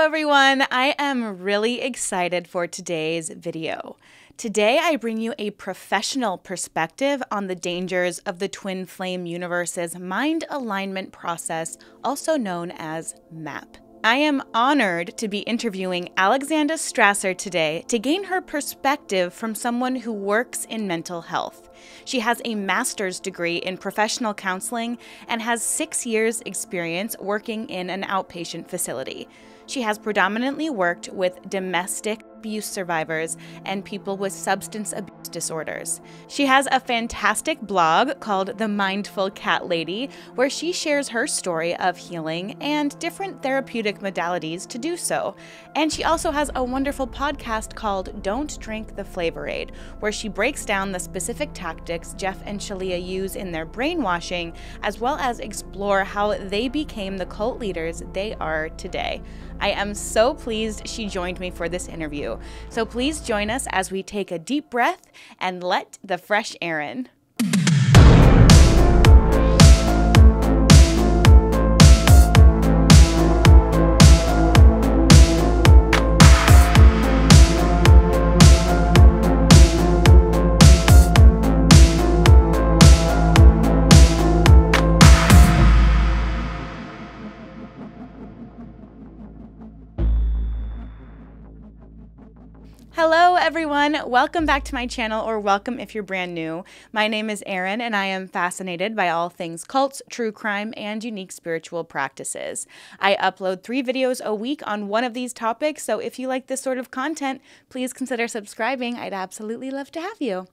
everyone. I am really excited for today's video. Today, I bring you a professional perspective on the dangers of the twin flame universe's mind alignment process, also known as MAP. I am honored to be interviewing Alexandra Strasser today to gain her perspective from someone who works in mental health. She has a master's degree in professional counseling and has 6 years' experience working in an outpatient facility. She has predominantly worked with domestic abuse survivors and people with substance abuse disorders. She has a fantastic blog called The Mindful Cat Lady, where she shares her story of healing and different therapeutic modalities to do so. And she also has a wonderful podcast called Don't Drink the Flavor Aid, where she breaks down the specific tactics Jeff and Shalia use in their brainwashing, as well as explore how they became the cult leaders they are today. I am so pleased she joined me for this interview. So please join us as we take a deep breath and let the fresh air in. Hello everyone, welcome back to my channel, or welcome if you're brand new. My name is Erin and I am fascinated by all things cults, true crime, and unique spiritual practices. I upload 3 videos a week on one of these topics, so if you like this sort of content, please consider subscribing. I'd absolutely love to have you.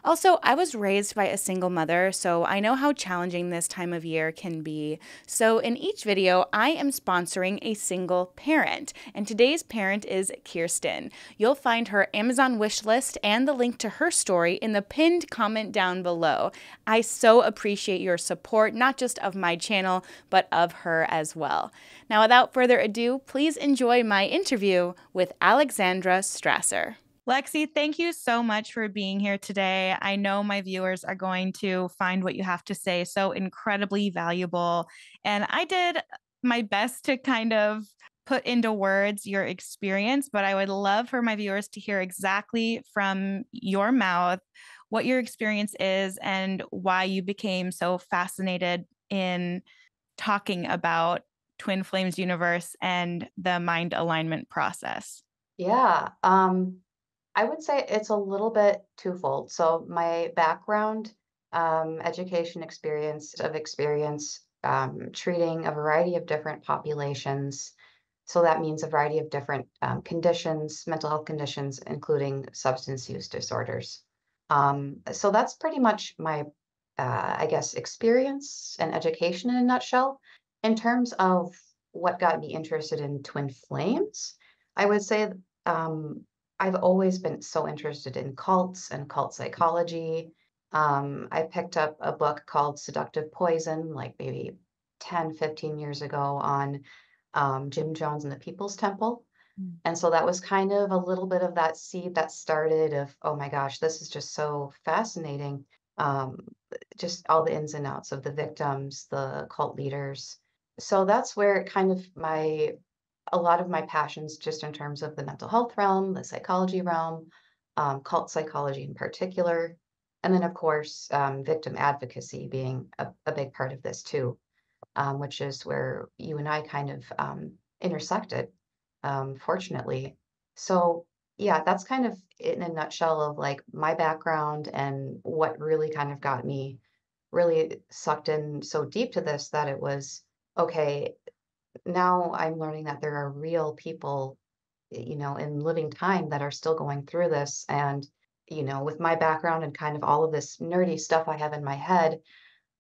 Also, I was raised by a single mother, so I know how challenging this time of year can be. So in each video, I am sponsoring a single parent, and today's parent is Kirsten. You'll find her Amazon wish list and the link to her story in the pinned comment down below. I so appreciate your support, not just of my channel, but of her as well. Now, without further ado, please enjoy my interview with Alexandra Strasser. Lexi, thank you so much for being here today. I know my viewers are going to find what you have to say so incredibly valuable. And I did my best to kind of put into words your experience, but I would love for my viewers to hear exactly from your mouth what your experience is and why you became so fascinated in talking about Twin Flames universe and the mind alignment process. Yeah, I would say it's a little bit twofold. So my background, education experience treating a variety of different populations. So that means a variety of different conditions, mental health conditions, including substance use disorders. So that's pretty much my, I guess, experience and education in a nutshell. In terms of what got me interested in twin flames, I would say um, I've always been so interested in cults and cult psychology. I picked up a book called Seductive Poison, like maybe 10, 15 years ago on Jim Jones and the People's Temple. And so that was kind of a little bit of that seed that started of, oh my gosh, this is just so fascinating. Um, just all the ins and outs of the victims, the cult leaders. So that's where kind of a lot of my passions, just in terms of the mental health realm, the psychology realm, cult psychology in particular. And then, of course, victim advocacy being a big part of this too, which is where you and I kind of intersected, fortunately. So, yeah, that's kind of in a nutshell of like my background and what really kind of got me really sucked in so deep to this that it was okay. Now I'm learning that there are real people, in living time that are still going through this. And, with my background and kind of all of this nerdy stuff I have in my head,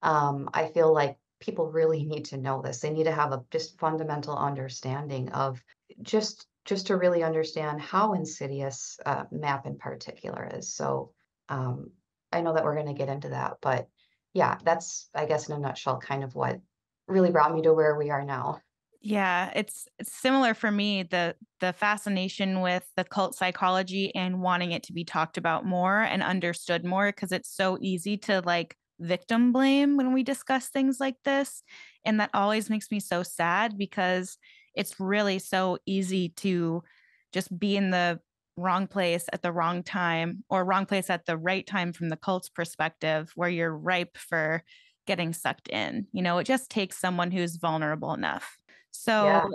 I feel like people really need to know this. They need to have a just fundamental understanding of just to really understand how insidious MAP in particular is. So um, I know that we're going to get into that, but yeah, that's, I guess, in a nutshell, kind of what really brought me to where we are now. Yeah, it's similar for me, the fascination with the cult psychology and wanting it to be talked about more and understood more, because it's so easy to like victim blame when we discuss things like this. And that always makes me so sad because it's really so easy to just be in the wrong place at the wrong time or wrong place at the right time from the cult's perspective where you're ripe for getting sucked in. It just takes someone who's vulnerable enough. So Yeah.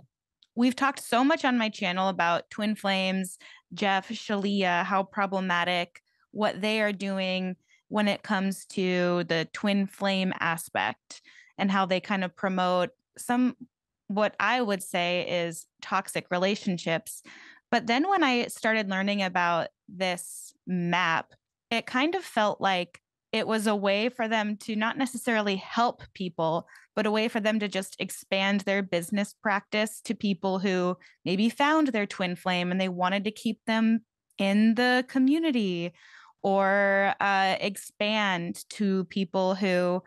we've talked so much on my channel about twin flames, Jeff, Shalia, how problematic what they are doing when it comes to the twin flame aspect and how they kind of promote some what I would say is toxic relationships. But then when I started learning about this map, it kind of felt like it was a way for them to not necessarily help people, but a way for them to just expand their business practice to people who maybe found their twin flame and they wanted to keep them in the community, or expand to people who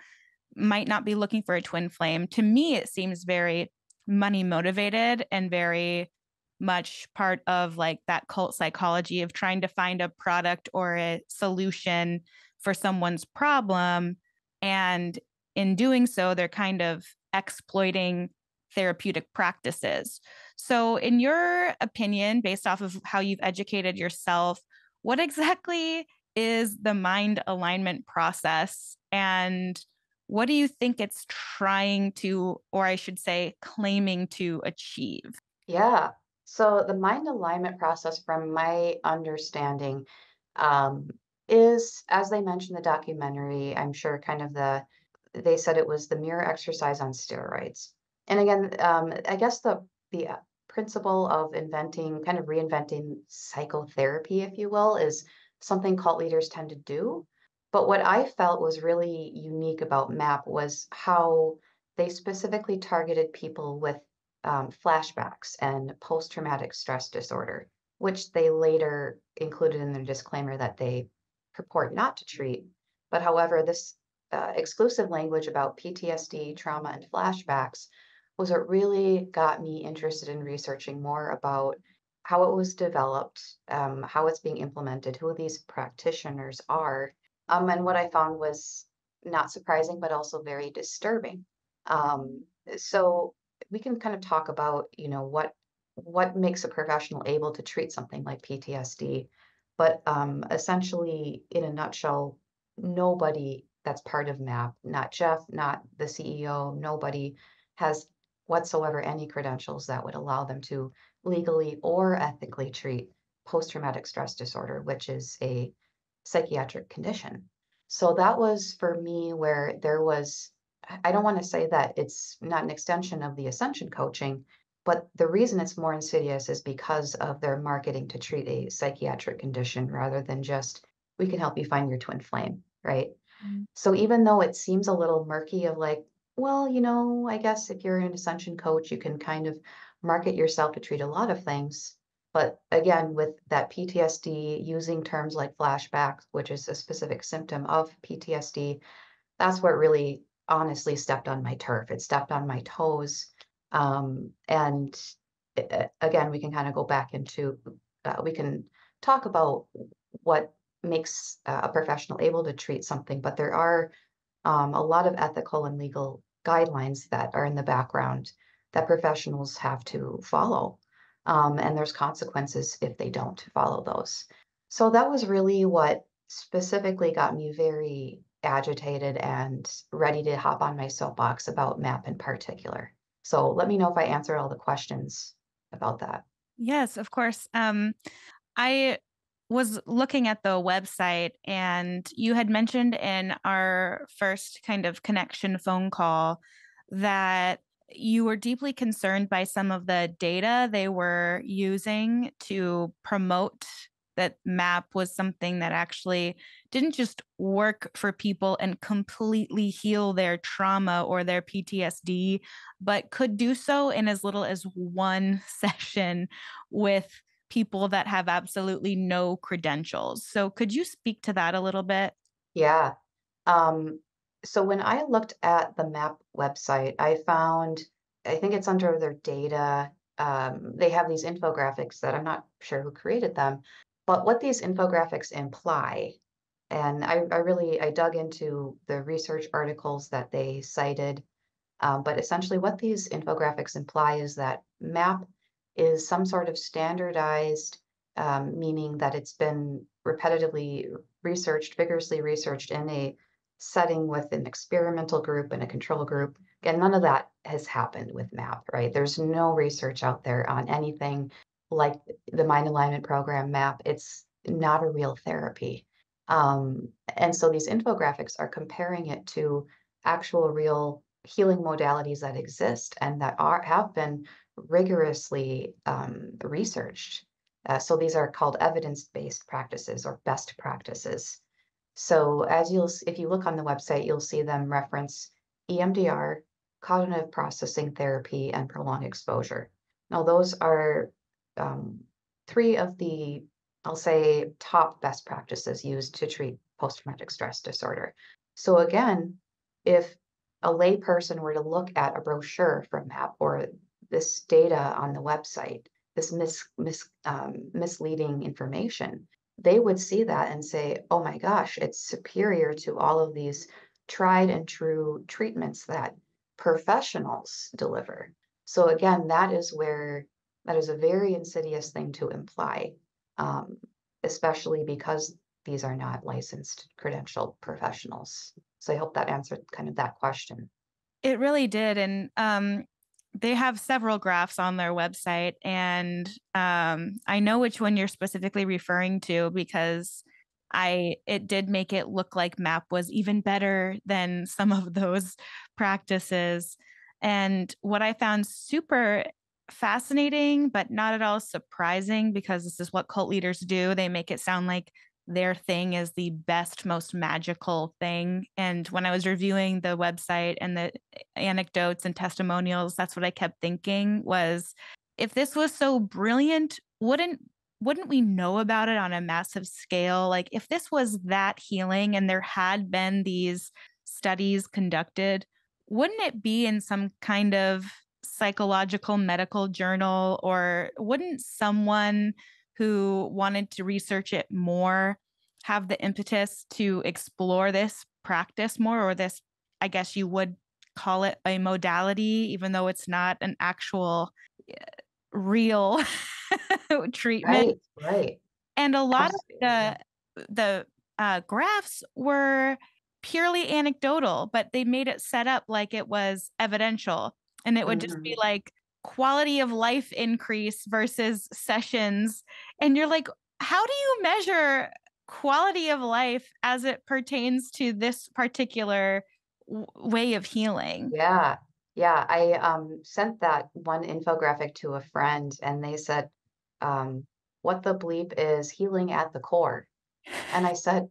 might not be looking for a twin flame. To me, it seems very money motivated and very much part of like that cult psychology of trying to find a product or a solution for someone's problem. And in doing so, they're kind of exploiting therapeutic practices. So, in your opinion, based off of how you've educated yourself, what exactly is the mind alignment process? And what do you think it's trying to, or I should say, claiming to achieve? Yeah. So the mind alignment process, from my understanding, um, is, as they mentioned in the documentary, I'm sure kind of they said it was the mirror exercise on steroids. And again, I guess the principle of inventing, kind of reinventing psychotherapy, if you will, is something cult leaders tend to do. But what I felt was really unique about MAP was how they specifically targeted people with flashbacks and post traumatic stress disorder, which they later included in their disclaimer that they purport not to treat. But however, this exclusive language about PTSD, trauma, and flashbacks was what really got me interested in researching more about how it was developed, how it's being implemented, who these practitioners are. And what I found was not surprising, but also very disturbing. So we can kind of talk about, what makes a professional able to treat something like PTSD. But essentially, in a nutshell, nobody that's part of MAP, not Jeff, not the CEO, nobody has whatsoever any credentials that would allow them to legally or ethically treat post-traumatic stress disorder, which is a psychiatric condition. So that was for me where there was, I don't want to say that it's not an extension of the ascension coaching, but the reason it's more insidious is because of their marketing to treat a psychiatric condition rather than just, we can help you find your twin flame, right? Mm. So even though it seems a little murky of like, well, I guess if you're an ascension coach, you can kind of market yourself to treat a lot of things. But again, with that PTSD, using terms like flashbacks, which is a specific symptom of PTSD, that's what really honestly stepped on my turf. It stepped on my toes. And again, we can kind of go back into, we can talk about what makes a professional able to treat something, but there are a lot of ethical and legal guidelines that are in the background that professionals have to follow. And there's consequences if they don't follow those. So that was really what specifically got me very agitated and ready to hop on my soapbox about MAP in particular. So let me know if I answered all the questions about that. Yes, of course. I was looking at the website, and you had mentioned in our first kind of connection phone call that you were deeply concerned by some of the data they were using to promote that MAP was something that actually didn't just work for people and completely heal their trauma or their PTSD, but could do so in as little as one session with people that have absolutely no credentials. So, could you speak to that a little bit? Yeah. Um, so when I looked at the MAP website, I found, I think it's under their data. They have these infographics that I'm not sure who created them, but what these infographics imply, and I dug into the research articles that they cited. But essentially, what these infographics imply is that MAP is some sort of standardized, meaning that it's been repetitively researched, vigorously researched in a setting with an experimental group and a control group. Again, none of that has happened with MAP, right? There's no research out there on anything like the mind alignment program MAP. It's not a real therapy. And so these infographics are comparing it to actual real healing modalities that exist and that are have been rigorously researched. So these are called evidence-based practices or best practices. So if you look on the website, you'll see them reference EMDR, cognitive processing therapy, and prolonged exposure. Now, those are um, three of the, I'll say, top best practices used to treat post-traumatic stress disorder. So again, if a layperson were to look at a brochure from MAP or this data on the website, this misleading information, they would see that and say, oh my gosh, it's superior to all of these tried and true treatments that professionals deliver. So again, that is a very insidious thing to imply, um, especially because these are not licensed credentialed professionals. So I hope that answered kind of that question. It really did. And they have several graphs on their website. And I know which one you're specifically referring to because it did make it look like MAP was even better than some of those practices. And what I found super fascinating, but not at all surprising, because this is what cult leaders do, they make it sound like their thing is the best, most magical thing. And when I was reviewing the website and the anecdotes and testimonials, that's what I kept thinking was, if this was so brilliant, wouldn't we know about it on a massive scale? Like, if this was that healing and there had been these studies conducted, wouldn't it be in some kind of psychological medical journal? Or wouldn't someone who wanted to research it more have the impetus to explore this practice more, or this, I guess you would call it a modality, even though it's not an actual real treatment? Right, right. And a lot of Absolutely. Yeah. the graphs were purely anecdotal, but they made it set up like it was evidential. And it would just be Mhm. like quality of life increase versus sessions. And you're like, how do you measure quality of life as it pertains to this particular way of healing? Yeah. Yeah. I sent that one infographic to a friend and they said, what the bleep is healing at the core? And I said,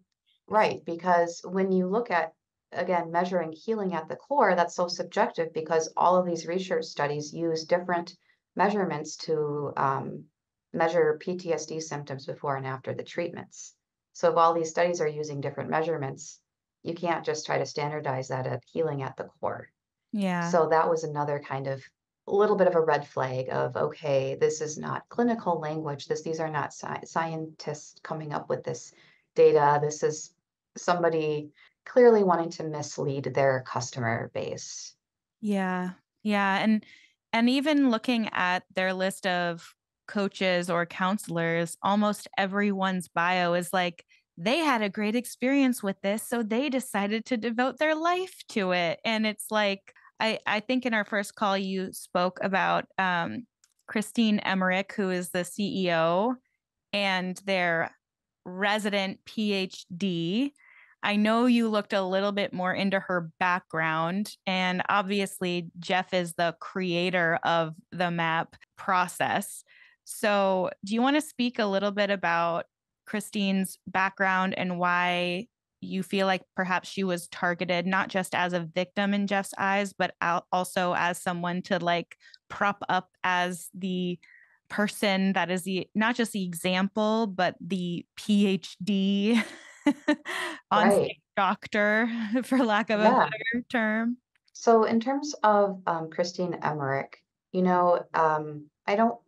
right, because when you look at, again, measuring healing at the core, that's so subjective because all of these research studies use different measurements to measure PTSD symptoms before and after the treatments. So if all these studies are using different measurements, you can't just try to standardize that at healing at the core. Yeah. So that was another kind of a little bit of a red flag of, okay, this is not clinical language. These are not scientists coming up with this data. This is somebody clearly wanting to mislead their customer base. Yeah. Yeah. And even looking at their list of coaches or counselors, almost everyone's bio is like, they had a great experience with this, so they decided to devote their life to it. And it's like, I think in our first call, you spoke about Christine Emmerich, who is the CEO, and their resident PhD. I know you looked a little bit more into her background, and obviously, Jeff is the creator of the MAP process. So, do you want to speak a little bit about Christine's background and why you feel like perhaps she was targeted not just as a victim in Jeff's eyes, but also as someone to like prop up as the person that is the not just the example, but the PhD on Right. stage doctor, for lack of a Yeah. better term. So in terms of Christine Emmerich, I don't,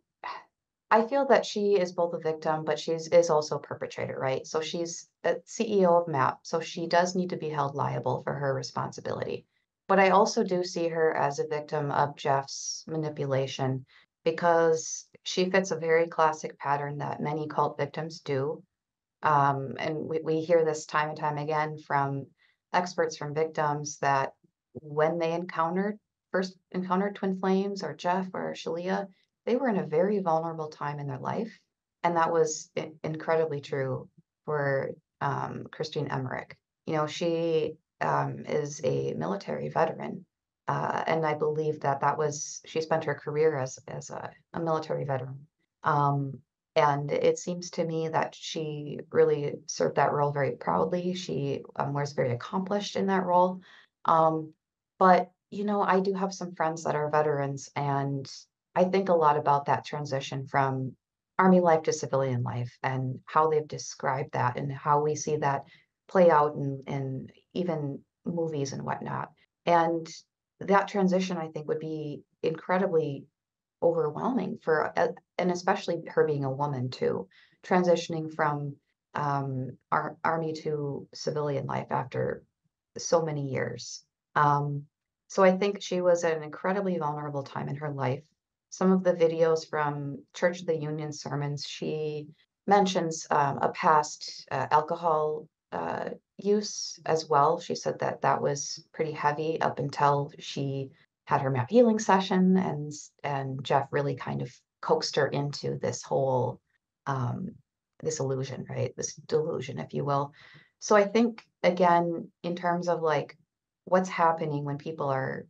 I feel that she is both a victim, but is also a perpetrator, right? So she's a CEO of MAP, so she does need to be held liable for her responsibility. But I also do see her as a victim of Jeff's manipulation because she fits a very classic pattern that many cult victims do. And we hear this time and time again from experts, from victims, that when they first encountered twin flames or Jeff or Shalia, they were in a very vulnerable time in their life. And that was incredibly true for Christine Emmerich. You know, she is a military veteran. And I believe that she spent her career as a military veteran. Um, and it seems to me that she really served that role very proudly. She was very accomplished in that role. Um, but, you know, I do have some friends that are veterans, and I think a lot about that transition from Army life to civilian life and how they've described that and how we see that play out in even movies and whatnot. And that transition, I think, would be incredibly overwhelming and especially her being a woman too, transitioning from army to civilian life after so many years. Um, so I think she was at an incredibly vulnerable time in her life. Some of the videos from Church of the Union sermons, she mentions a past alcohol use as well. She said that that was pretty heavy up until she had her map healing session, and Jeff really kind of coaxed her into this whole um, this illusion, right? This delusion, if you will. So I think again, in terms of like what's happening when people are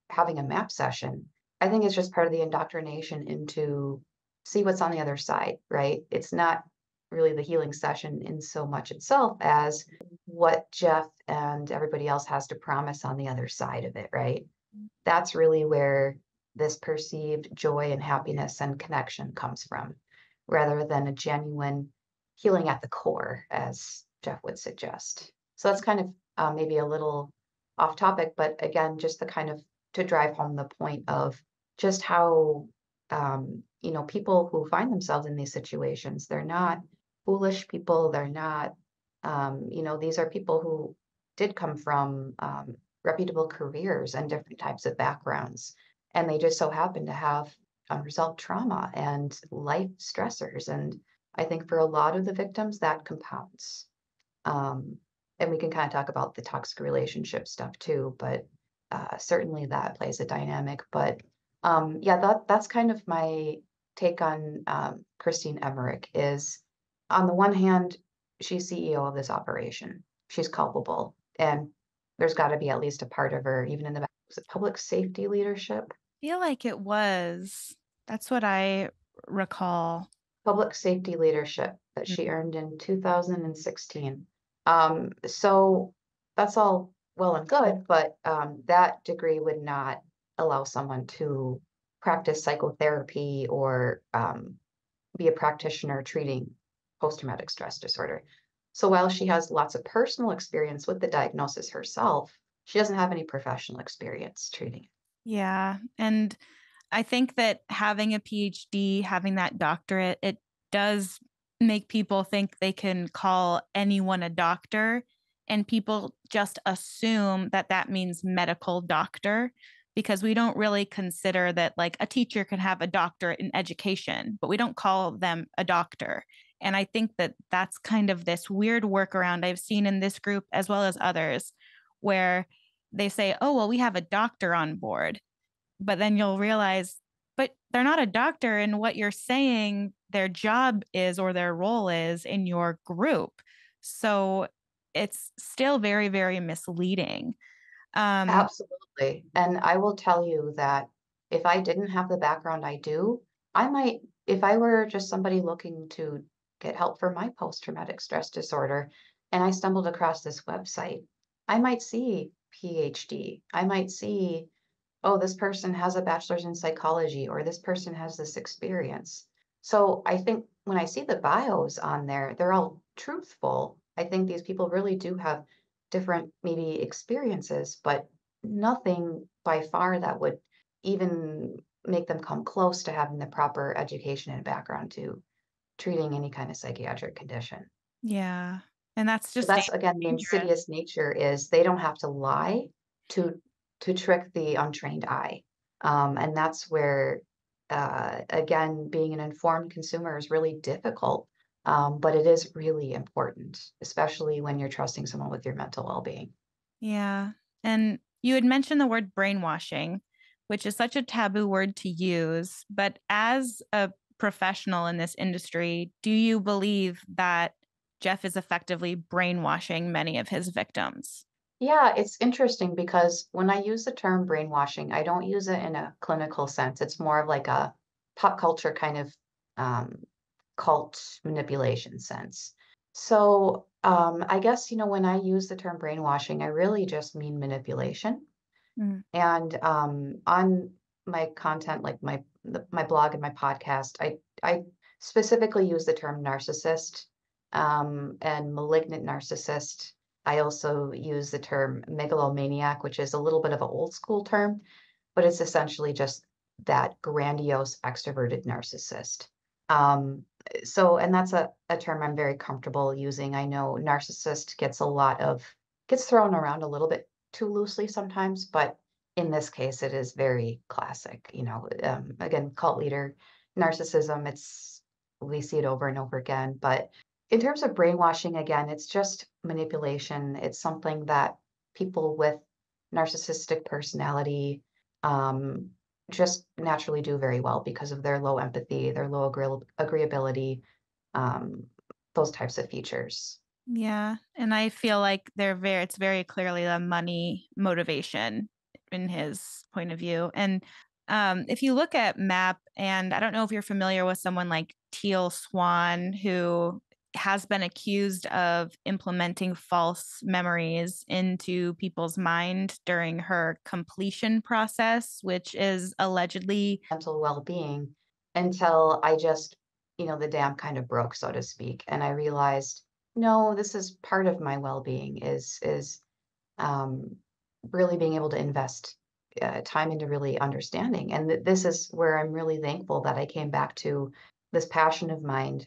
having a map session, I think it's just part of the indoctrination into see what's on the other side, right? It's not really the healing session in so much itself as what Jeff and everybody else has to promise on the other side of it, right? That's really where this perceived joy and happiness and connection comes from, rather than a genuine healing at the core, as Jeff would suggest. So that's kind of maybe a little off topic, but again, just the kind of to drive home the point of just how, you know, people who find themselves in these situations, they're not foolish people. They're not, you know, these are people who did come from reputable careers and different types of backgrounds. And they just so happen to have unresolved trauma and life stressors. And I think for a lot of the victims, that compounds. Um, and we can kind of talk about the toxic relationship stuff too, but certainly that plays a dynamic. But yeah, that's kind of my take on Christine Emmerich is on the one hand, she's CEO of this operation. She's culpable. And there's got to be at least a part of her, even in the was it public safety leadership? Feel like it was. That's what I recall. Public safety leadership that Mm. she earned in 2016. So that's all well and good, but that degree would not allow someone to practice psychotherapy or be a practitioner treating post-traumatic stress disorder. So while she has lots of personal experience with the diagnosis herself, she doesn't have any professional experience treating it. Yeah. And I think that having a PhD, having that doctorate, it does make people think they can call anyone a doctor. And people just assume that that means medical doctor because we don't really consider that like a teacher can have a doctorate in education, but we don't call them a doctor. And I think that that's kind of this weird workaround I've seen in this group as well as others where they say, oh, well, we have a doctor on board, but then you'll realize, but they're not a doctor in what you're saying their job is or their role is in your group. So it's still very, very misleading. Um, Absolutely. And I will tell you that if I didn't have the background I do, I might, if I were just somebody looking to get help for my post-traumatic stress disorder, and I stumbled across this website, I might see PhD. I might see, oh, this person has a bachelor's in psychology, or this person has this experience. So I think when I see the bios on there, they're all truthful. I think these people really do have different, maybe experiences, but nothing by far that would even make them come close to having the proper education and background to treating any kind of psychiatric condition. yeah. And that's So just that's again the dangerous. insidious nature is they don't have to lie to to trick the untrained eye. And that's where, again, being an informed consumer is really difficult, but it is really important, especially when you're trusting someone with your mental well-being. Yeah. And you had mentioned the word brainwashing, which is such a taboo word to use. But as a professional in this industry, do you believe that Jeff is effectively brainwashing many of his victims? Yeah, it's interesting because when I use the term brainwashing, I don't use it in a clinical sense. It's more of like a pop culture kind of um, cult manipulation sense. So I guess, when I use the term brainwashing, I really just mean manipulation. Mm. And on my content, like my blog and my podcast, I specifically use the term narcissist and malignant narcissist. I also use the term megalomaniac, which is a little bit of an old school term, but it's essentially just that grandiose extroverted narcissist. Um, and that's a term I'm very comfortable using. I know narcissist gets thrown around a little bit too loosely sometimes, but in this case, it is very classic. Again, cult leader, narcissism. We see it over and over again. But in terms of brainwashing, again, it's just manipulation. It's something that people with narcissistic personality um, just naturally do very well because of their low empathy, their low agreeability, um, those types of features. Yeah. And I feel like it's very clearly a money motivation in his point of view. And if you look at MAP, and I don't know if you're familiar with someone like Teal Swan, who has been accused of implementing false memories into people's mind during her completion process, which is allegedly. Mental well-being until the dam kind of broke, so to speak, and I realized, no, this is part of my well-being is um, really being able to invest time into really understanding. And this is where I'm really thankful that I came back to this passion of mine.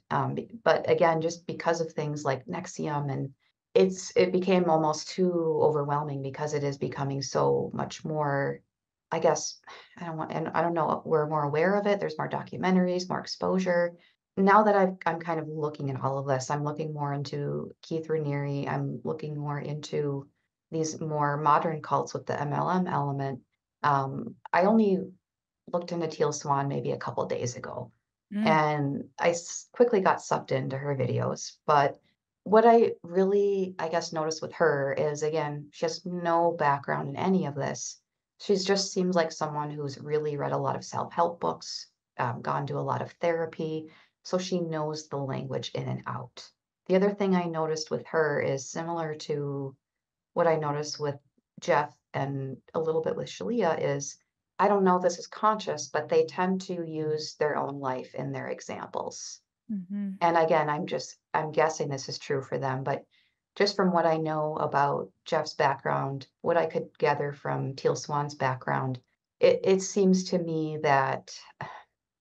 But again, just because of things like Nexium and it became almost too overwhelming because it is becoming so much more, I guess, and I don't know, we're more aware of it. There's more documentaries, more exposure. Now that I'm kind of looking at all of this, I'm looking more into Keith Raniere. I'm looking more into these more modern cults with the MLM element. I only looked into Teal Swan maybe a couple days ago, Mm. and quickly got sucked into her videos. But what I really, I guess, noticed with her is, again, she has no background in any of this. She's just seems like someone who's really read a lot of self-help books, gone to a lot of therapy, so she knows the language in and out. The other thing I noticed with her is similar to what I noticed with Jeff and a little bit with Shalia is I don't know if this is conscious, but they tend to use their own life in their examples. Hmm. And again, I'm guessing this is true for them, but just from what I know about Jeff's background, what I could gather from Teal Swan's background, it seems to me that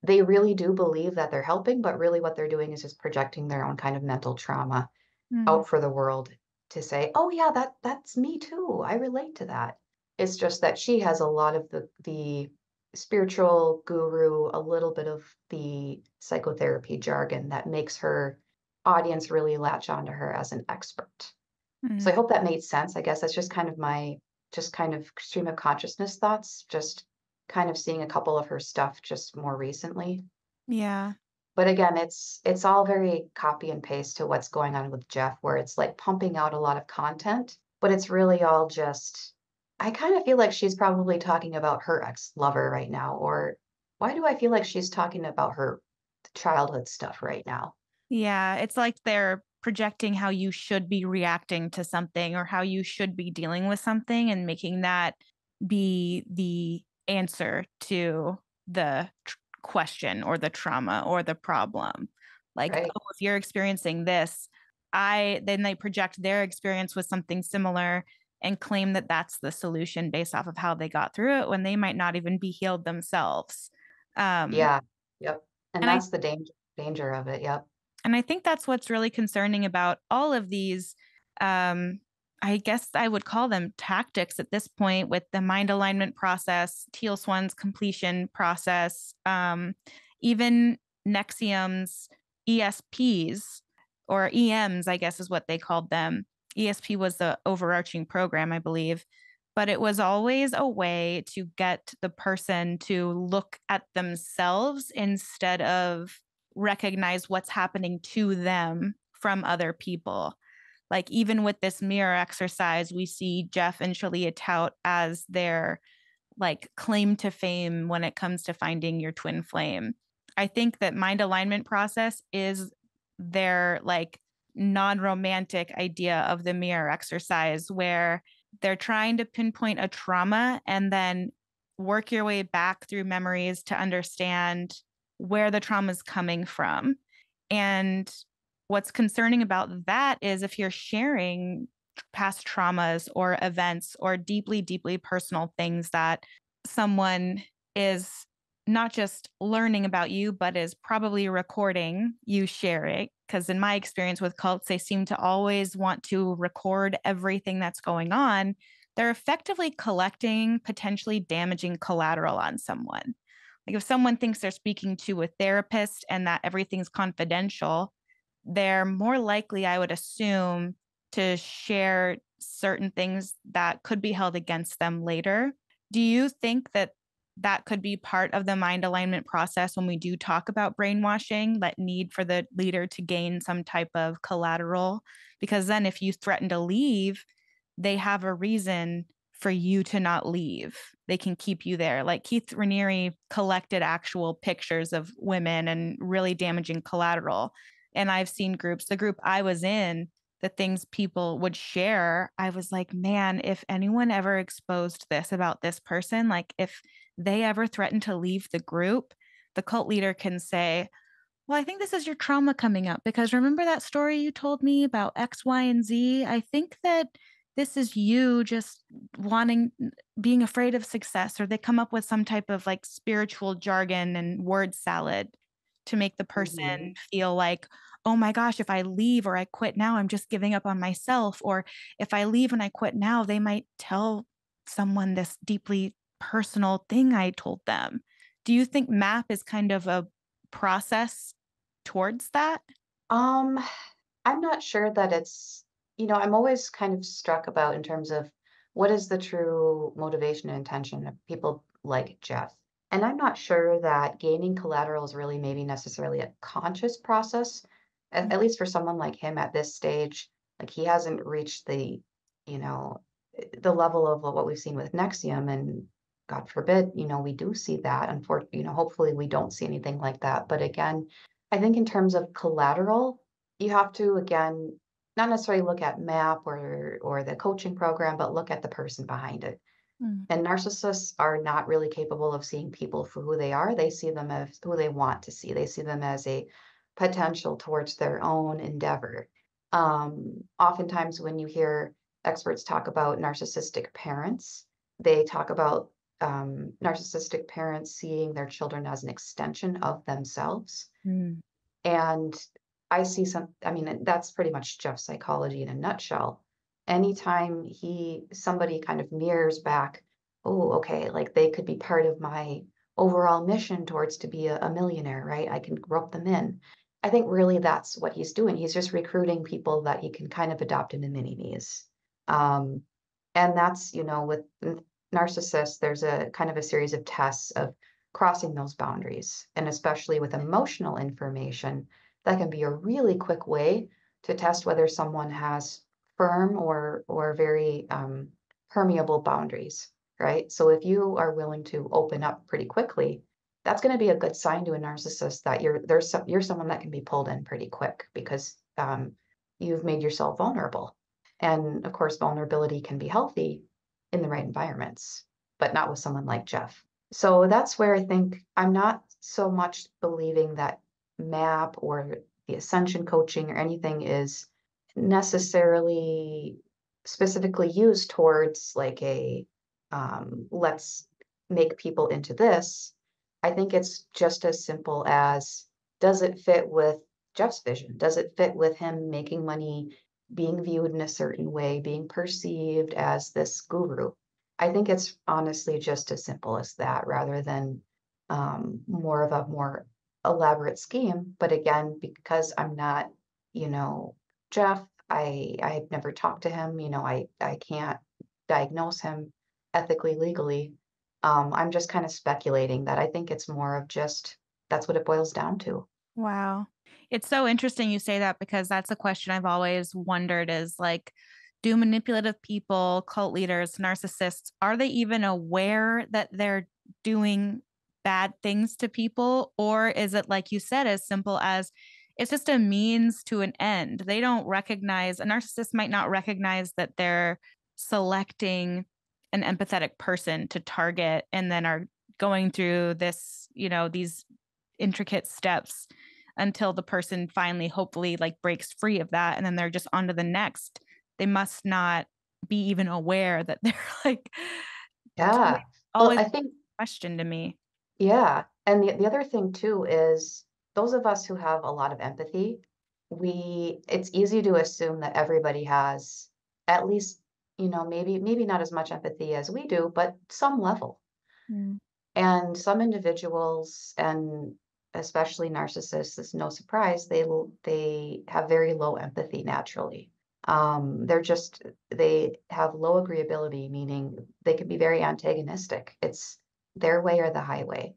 they really do believe that they're helping, but really what they're doing is just projecting their own kind of mental trauma Mm. out for the world to say, "Oh yeah, that's me too. I relate to that." It's just that she has a lot of the spiritual guru, a little bit of the psychotherapy jargon that makes her audience really latch onto her as an expert. So Mm. I hope that made sense. I guess that's just kind of my just kind of stream of consciousness thoughts, just kind of seeing a couple of her stuff just more recently. Yeah. But again, it's all very copy and paste to what's going on with Jeff, where it's like pumping out a lot of content, but it's really all just I kind of feel like she's probably talking about her ex-lover right now, or why do I feel like she's talking about her childhood stuff right now? Yeah, it's like they're projecting how you should be reacting to something or how you should be dealing with something and making that be the answer to the question or the trauma or the problem. Like, Right? oh, if you're experiencing this, then they project their experience with something similar and claim that that's the solution based off of how they got through it when they might not even be healed themselves. Um, Yeah. Yep. And and I that's the danger of it. Yep. And I think that's what's really concerning about all of these. Um, I guess I would call them tactics at this point with the mind alignment process, Teal Swan's completion process, even Nexium's ESPs or EMs, I guess is what they called them. ESP was the overarching program, I believe, but it was always a way to get the person to look at themselves instead of recognize what's happening to them from other people. Like even with this mirror exercise, we see Jeff and Shalia tout as their like claim to fame when it comes to finding your twin flame. I think that mind alignment process is their like non-romantic idea of the mirror exercise where they're trying to pinpoint a trauma and then work your way back through memories to understand where the trauma is coming from. And what's concerning about that is if you're sharing past traumas or events or deeply, deeply personal things that someone is not just learning about you, but is probably recording you sharing. Because in my experience with cults, they seem to always want to record everything that's going on. They're effectively collecting potentially damaging collateral on someone. Like if someone thinks they're speaking to a therapist and that everything's confidential, they're more likely, I would assume, to share certain things that could be held against them later. Do you think that that could be part of the mind alignment process when we do talk about brainwashing, that need for the leader to gain some type of collateral? Because then if you threaten to leave, they have a reason for you to not leave. They can keep you there. Like Keith Raniere collected actual pictures of women and really damaging collateral. And I've seen groups, the group I was in, the things people would share, I was like, man, if anyone ever exposed this about this person, like if they ever threaten to leave the group, the cult leader can say, well, I think this is your trauma coming up because remember that story you told me about X, Y, and Z? I think that this is you just wanting, being afraid of success, or they come up with some type of like spiritual jargon and word salad to make the Mhm. person feel like, oh my gosh, if I leave or I quit now, I'm just giving up on myself. Or if I leave and I quit now, they might tell someone this deeply personal thing I told them. Do you think MAP is kind of a process towards that? Um, I'm not sure that I'm always kind of struck about in terms of what is the true motivation and intention of people like Jeff. And I'm not sure that gaining collateral is really maybe necessarily a conscious process, at least for someone like him at this stage. Like he hasn't reached you know, the level of what we've seen with Nexium, and God forbid, we do see that. Unfortunately, hopefully we don't see anything like that. But again, I think in terms of collateral, you have to again not necessarily look at MAP or the coaching program, but look at the person behind it. Mm, And narcissists are not really capable of seeing people for who they are. They see them as who they want to see. They see them as a potential towards their own endeavor. Oftentimes, when you hear experts talk about narcissistic parents, they talk about narcissistic parents seeing their children as an extension of themselves. mm, And I mean, that's pretty much Jeff's psychology in a nutshell. Anytime somebody kind of mirrors back, oh, okay, like they could be part of my overall mission towards to be a millionaire, right? I can rope them in. I think really that's what he's doing. He's just recruiting people that he can kind of adopt into mini-me's. Um, and that's, with narcissists, there's a kind of a series of tests of crossing those boundaries. And especially with emotional information, that can be a really quick way to test whether someone has firm or very permeable boundaries, right? So if you are willing to open up pretty quickly, that's going to be a good sign to a narcissist that you're someone that can be pulled in pretty quick because you've made yourself vulnerable. And of course, vulnerability can be healthy in the right environments, but not with someone like Jeff. So that's where I think I'm not so much believing that MAP or the Ascension coaching or anything is necessarily specifically used towards like let's make people into this. I think it's just as simple as, does it fit with Jeff's vision? Does it fit with him making money being viewed in a certain way, being perceived as this guru. I think it's honestly just as simple as that rather than more of a more elaborate scheme. But again, because I'm not, you know, Jeff, I've never talked to him, I can't diagnose him ethically, legally. I'm just kind of speculating that I think it's more of just that's what it boils down to. Wow. It's so interesting you say that because that's a question I've always wondered is like, do manipulative people, cult leaders, narcissists, are they even aware that they're doing bad things to people? Or is it, like you said, as simple as it's just a means to an end? They don't recognize, a narcissist might not recognize that they're selecting an empathetic person to target and then are going through this, these intricate steps until the person finally hopefully like breaks free of that and then they're just on to the next. They must not be even aware that they're like it's always, Yeah. Well, always I a think, question to me. yeah. And the other thing too is those of us who have a lot of empathy, it's easy to assume that everybody has at least, maybe not as much empathy as we do, but some level. Mm. And some individuals, and especially narcissists, is no surprise, they have very low empathy naturally. They have low agreeability, meaning they can be very antagonistic. It's their way or the highway.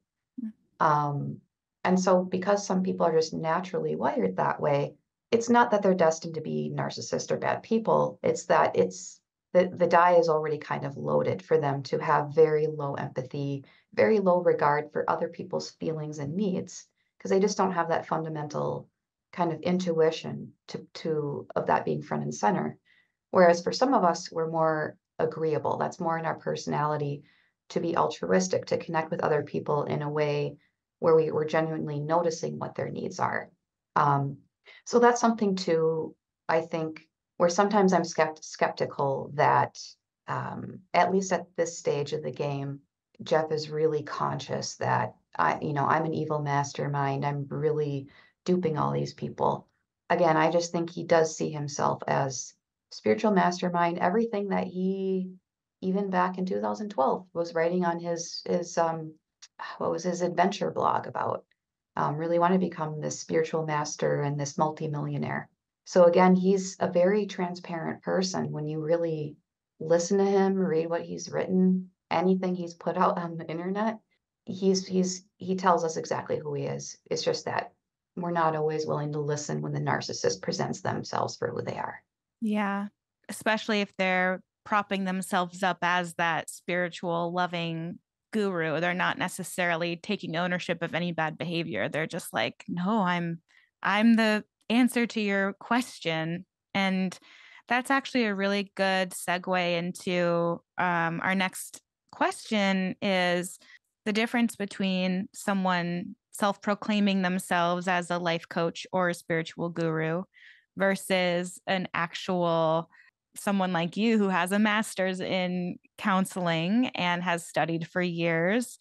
Um, and so because some people are just naturally wired that way, it's not that they're destined to be narcissists or bad people. It's that the die is already kind of loaded for them to have very low empathy, very low regard for other people's feelings and needs, because they just don't have that fundamental kind of intuition to of that being front and center. Whereas for some of us, we're more agreeable. That's more in our personality to be altruistic, to connect with other people in a way where we're genuinely noticing what their needs are. Um, so that's something too, I think, where sometimes I'm skeptical that, at least at this stage of the game, Jeff is really conscious that I'm an evil mastermind. I'm really duping all these people. Again, I just think he does see himself as spiritual mastermind, everything that he even back in 2012 was writing on his what was his adventure blog about. Really want to become this spiritual master and this multimillionaire. So again, he's a very transparent person. When you really listen to him, read what he's written, anything he's put out on the internet, he tells us exactly who he is. It's just that we're not always willing to listen when the narcissist presents themselves for who they are. Yeah. Especially if they're propping themselves up as that spiritual, loving guru. They're not necessarily taking ownership of any bad behavior. They're just like, no, I'm the answer to your question. And that's actually a really good segue into our next question is the difference between someone self-proclaiming themselves as a life coach or a spiritual guru versus an actual someone like you who has a master's in counseling and has studied for years.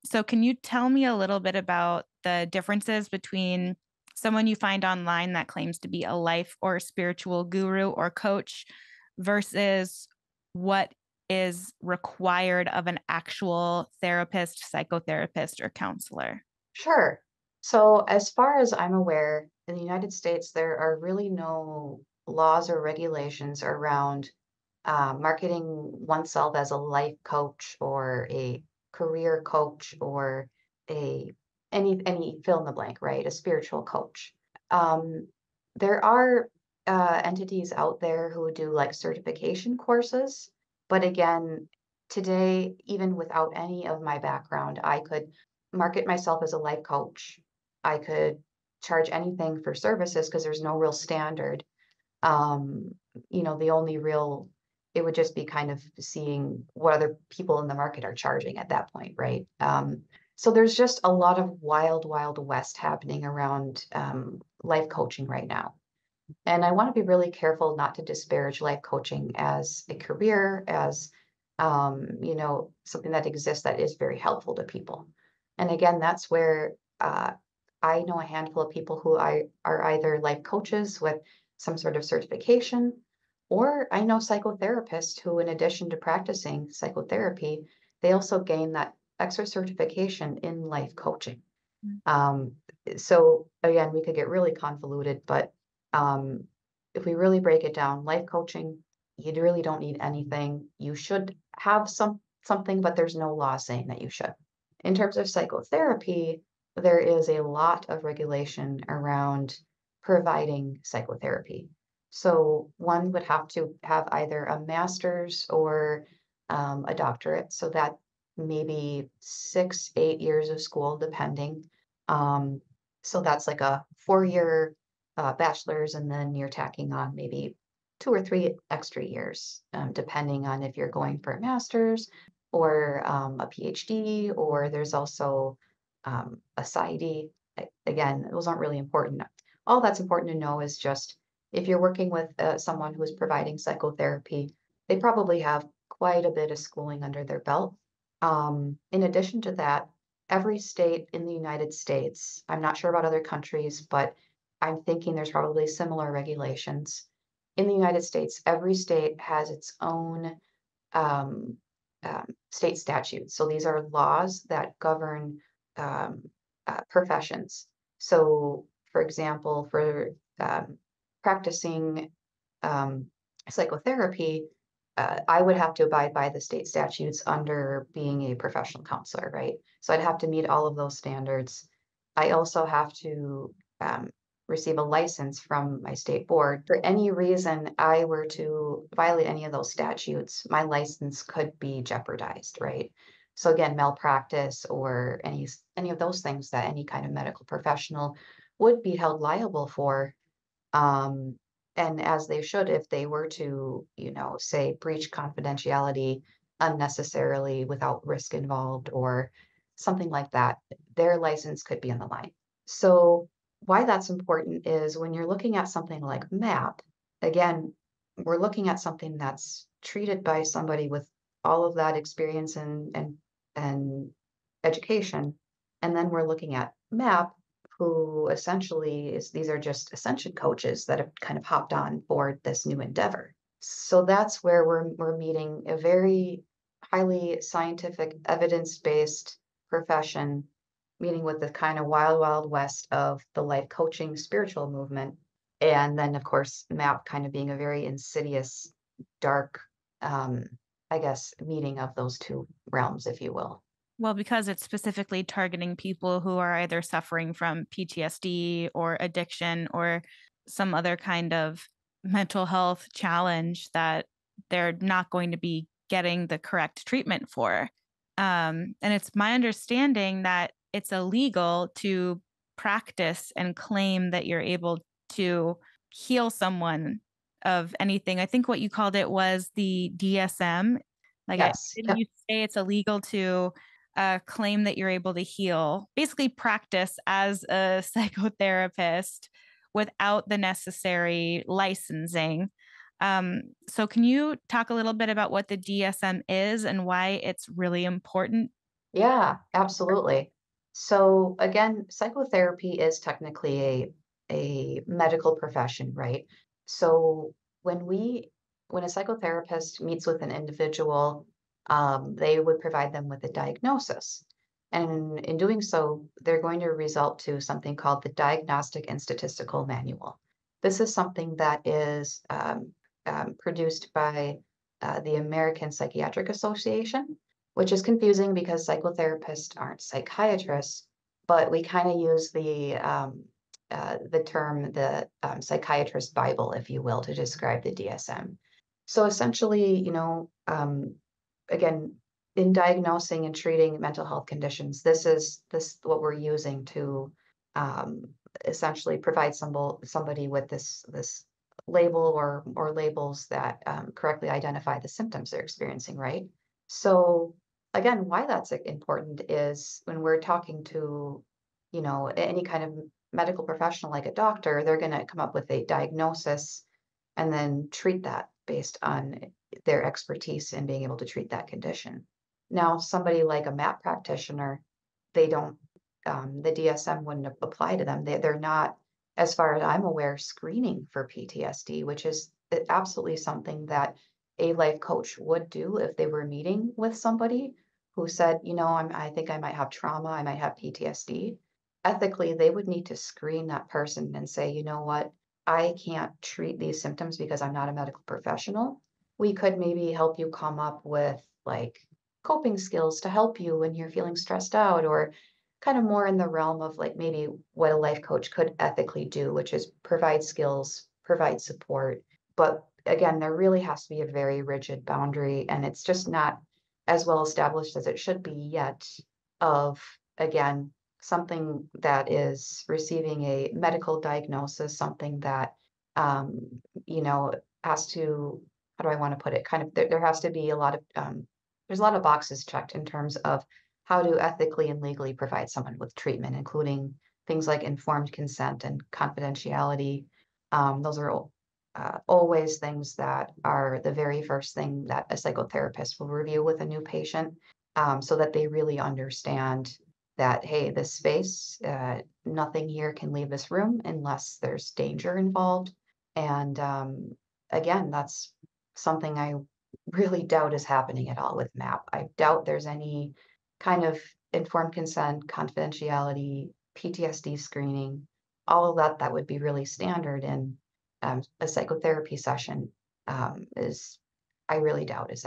So, can you tell me a little bit about the differences between someone you find online that claims to be a life or spiritual guru or coach versus what is required of an actual therapist, psychotherapist, or counselor? Sure. So, as far as I'm aware, in the United States, there are really no laws or regulations around marketing oneself as a life coach or a career coach or a any fill in the blank, right? A spiritual coach. Um, there are entities out there who do like certification courses, but again, today, even without any of my background, I could market myself as a life coach. I could charge anything for services because there's no real standard. Um, the only real it would just be kind of seeing what other people in the market are charging at that point, right? So there's just a lot of wild, wild west happening around life coaching right now. And I want to be really careful not to disparage life coaching as a career, as something that exists that is very helpful to people. And again, that's where I know a handful of people who are either life coaches with some sort of certification. Or I know psychotherapists who, in addition to practicing psychotherapy, they also gain that extra certification in life coaching. Mm. Um, so again, we could get really convoluted, but um, if we really break it down, life coaching, you really don't need anything. You should have something, but there's no law saying that you should. In terms of psychotherapy, there is a lot of regulation around providing psychotherapy. So one would have to have either a master's or a doctorate. So that maybe 6, 8 years of school, depending. Um, so that's like a 4 year bachelor's, and then you're tacking on maybe 2 or 3 extra years, depending on if you're going for a master's or a PhD, or there's also a PsyD. Again, those aren't really important. All that's important to know is just if you're working with someone who is providing psychotherapy, they probably have quite a bit of schooling under their belt. In addition to that, every state in the United States, I'm not sure about other countries, but I'm thinking there's probably similar regulations. In the United States, every state has its own um, state statutes. So these are laws that govern um, professions. So, for example, for practicing um, psychotherapy, I would have to abide by the state statutes under being a professional counselor, right? So I'd have to meet all of those standards. I also have to receive a license from my state board. For any reason I were to violate any of those statutes, my license could be jeopardized, right? So again, malpractice or any of those things that any kind of medical professional would be held liable for. Um, and as they should, if they were to, say breach confidentiality unnecessarily without risk involved or something like that, their license could be on the line. So why that's important is when you're looking at something like MAP, again, we're looking at something that's treated by somebody with all of that experience and education. And then we're looking at MAP, who essentially is these are just ascension coaches that have kind of hopped on board this new endeavor. So that's where we're meeting a very highly scientific, evidence-based profession, meeting with the kind of wild, wild west of the life coaching spiritual movement. And then, of course, MAP kind of being a very insidious, dark, um, I guess, meeting of those two realms, if you will. Well, because it's specifically targeting people who are either suffering from PTSD or addiction or some other kind of mental health challenge that they're not going to be getting the correct treatment for. And it's my understanding that it's illegal to practice and claim that you're able to heal someone of anything. I think what you called it was the DSM. Yes. Didn't Yep. you say it's illegal to claim that you're able to heal, basically practice as a psychotherapist without the necessary licensing? So, can you talk a little bit about what the DSM is and why it's really important? Yeah, absolutely. So again, psychotherapy is technically a medical profession, right? So when we when a psychotherapist meets with an individual, they would provide them with a diagnosis. And in doing so, they're going to result to something called the Diagnostic and Statistical Manual. This is something that is produced by the American Psychiatric Association, which is confusing because psychotherapists aren't psychiatrists, but we kind of use the term the psychiatrist Bible, if you will, to describe the DSM. So essentially, again, in diagnosing and treating mental health conditions, this what we're using to um, essentially provide somebody with this label or labels that correctly identify the symptoms they're experiencing, right? So again, why that's important is when we're talking to, any kind of medical professional like a doctor, they're going to come up with a diagnosis and then treat that based on their expertise in being able to treat that condition. Now, somebody like a MAP practitioner, they don't, the DSM wouldn't apply to them. They're not as far as I'm aware, screening for PTSD, which is absolutely something that a life coach would do if they were meeting with somebody who said, I think I might have trauma, I might have PTSD. Ethically, they would need to screen that person and say, you know what, I can't treat these symptoms because I'm not a medical professional. We could maybe help you come up with like coping skills to help you when you're feeling stressed out, or kind of more in the realm of like maybe what a life coach could ethically do, which is provide skills, provide support. But again, there really has to be a very rigid boundary, and it's just not as well established as it should be yet. Of again, something that is receiving a medical diagnosis, something that, you know, has to, how do I want to put it? Kind of, there has to be a lot of, there's a lot of boxes checked in terms of how to ethically and legally provide someone with treatment, including things like informed consent and confidentiality. Those are always things that are the very first thing that a psychotherapist will review with a new patient, so that they really understand that, hey, this space, nothing here can leave this room unless there's danger involved. And again, that's something I really doubt is happening at all with MAP. I doubt there's any kind of informed consent, confidentiality, PTSD screening, all of that that would be really standard in a psychotherapy session, is I really doubt is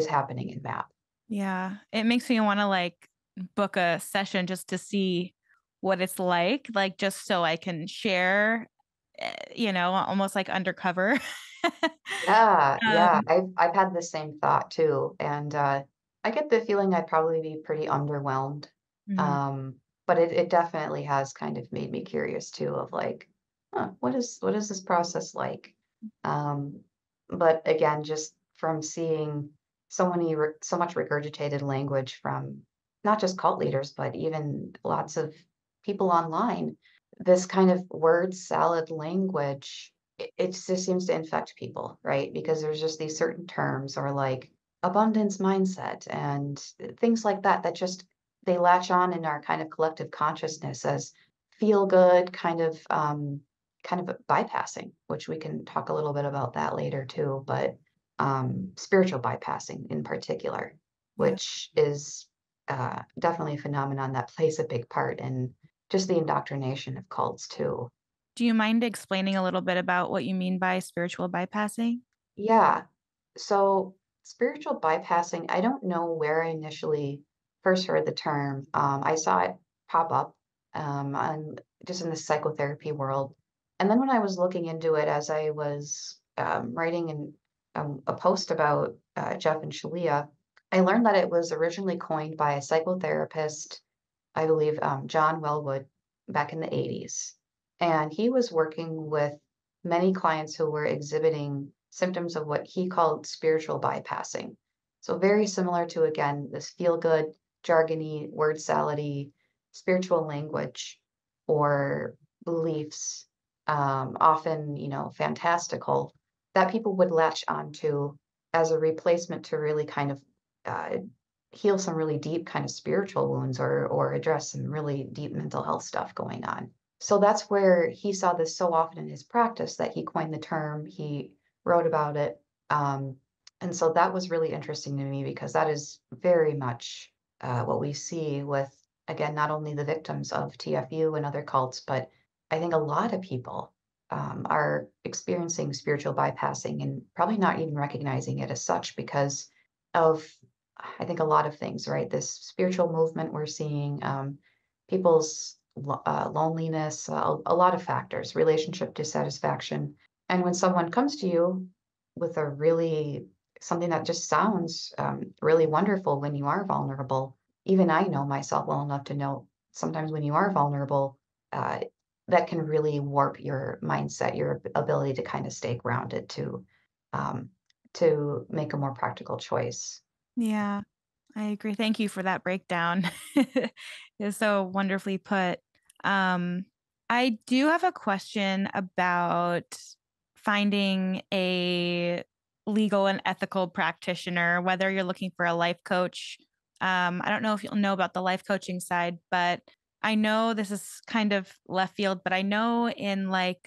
happening in MAP. Yeah, it makes me wanna, like, book a session just to see what it's like, just so I can share, almost like undercover. Yeah, yeah, Um, I've had the same thought too, and, I get the feeling I'd probably be pretty underwhelmed, mhm, um, but it definitely has kind of made me curious too of like, "Huh, what is this process like?" Um, but again, just from seeing so much regurgitated language from not just cult leaders, but even lots of people online, this kind of word salad language, it just seems to infect people, right? Because there's just these certain terms, or like abundance mindset and things like that, that just they latch on in our kind of collective consciousness as feel good, kind of bypassing, which we can talk a little bit about that later too, but spiritual bypassing in particular, yeah. which is definitely a phenomenon that plays a big part in just the indoctrination of cults too. Do you mind explaining a little bit about what you mean by spiritual bypassing? Yeah. So spiritual bypassing, I don't know where I initially first heard the term. I saw it pop up on just in the psychotherapy world. And then when I was looking into it as I was writing a post about Jeff and Shalia, I learned that it was originally coined by a psychotherapist, I believe, John Wellwood, back in the 80s. And he was working with many clients who were exhibiting symptoms of what he called spiritual bypassing. So, very similar to, again, this feel good, jargony, word salady, spiritual language or beliefs, often, fantastical, that people would latch onto as a replacement to really kind of uh, heal some really deep kind of spiritual wounds, or address some really deep mental health stuff going on. So that's where he saw this so often in his practice that he coined the term, he wrote about it. Um, and so that was really interesting to me because that is very much what we see with, again, not only the victims of TFU and other cults, but I think a lot of people are experiencing spiritual bypassing and probably not even recognizing it as such because of, I think, a lot of things, right? This spiritual movement we're seeing, people's loneliness, a lot of factors, relationship dissatisfaction. And when someone comes to you with a really something that just sounds really wonderful when you are vulnerable, even I know myself well enough to know sometimes when you are vulnerable, uh, that can really warp your mindset, your ability to kind of stay grounded, um, to make a more practical choice. Yeah, I agree. Thank you for that breakdown. It's so wonderfully put. Um, I do have a question about finding a legal and ethical practitioner, whether you're looking for a life coach. I don't know if you'll know about the life coaching side, but I know this is kind of left field, but I know in like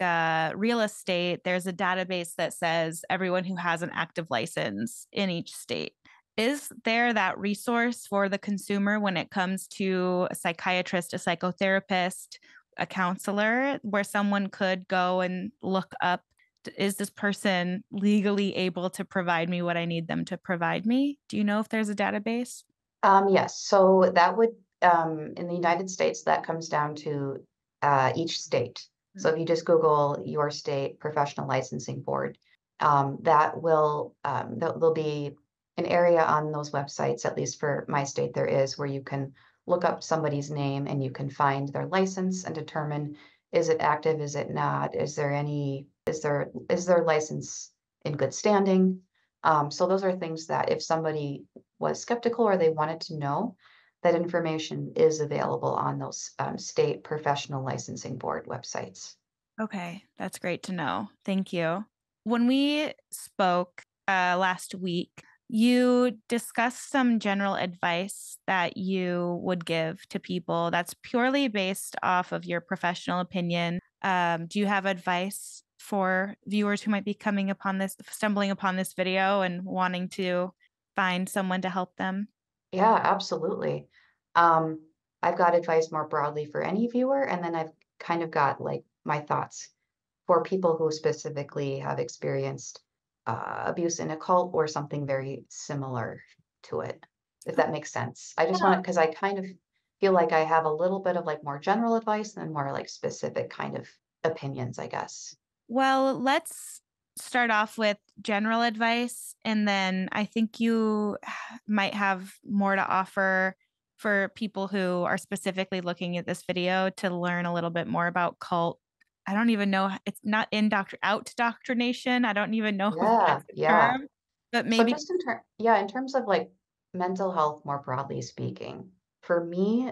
real estate, there's a database that says everyone who has an active license in each state. Is there that resource for the consumer when it comes to a psychiatrist, a psychotherapist, a counselor, where someone could go and look up, is this person legally able to provide me what I need them to provide me? Do you know if there's a database? Yes, so that would, in the United States, that comes down to each state. So if you just Google your state professional licensing board, that will, there'll be an area on those websites, at least for my state, there is where you can look up somebody's name and you can find their license and determine, is it active, is it not, is their license in good standing? So those are things that if somebody was skeptical or they wanted to know, that information is available on those state professional licensing board websites. Okay, that's great to know. Thank you. When we spoke last week, you discussed some general advice that you would give to people that's purely based off of your professional opinion. Do you have advice for viewers who might be stumbling upon this video and wanting to find someone to help them? Yeah, absolutely. Um, I've got advice more broadly for any viewer, and then I've kind of got like my thoughts for people who specifically have experienced abuse in a cult or something very similar to it, if that makes sense. I just want to, because I kind of feel like I have a little bit of like more general advice and more like specific kind of opinions, I guess. Well, let's start off with general advice, and then I think you might have more to offer for people who are specifically looking at this video to learn a little bit more about cult. I don't even know, it's not out doctrination. I don't even know if Yeah, that's a yeah. term, but So maybe. just yeah, in terms of like mental health more broadly speaking, for me,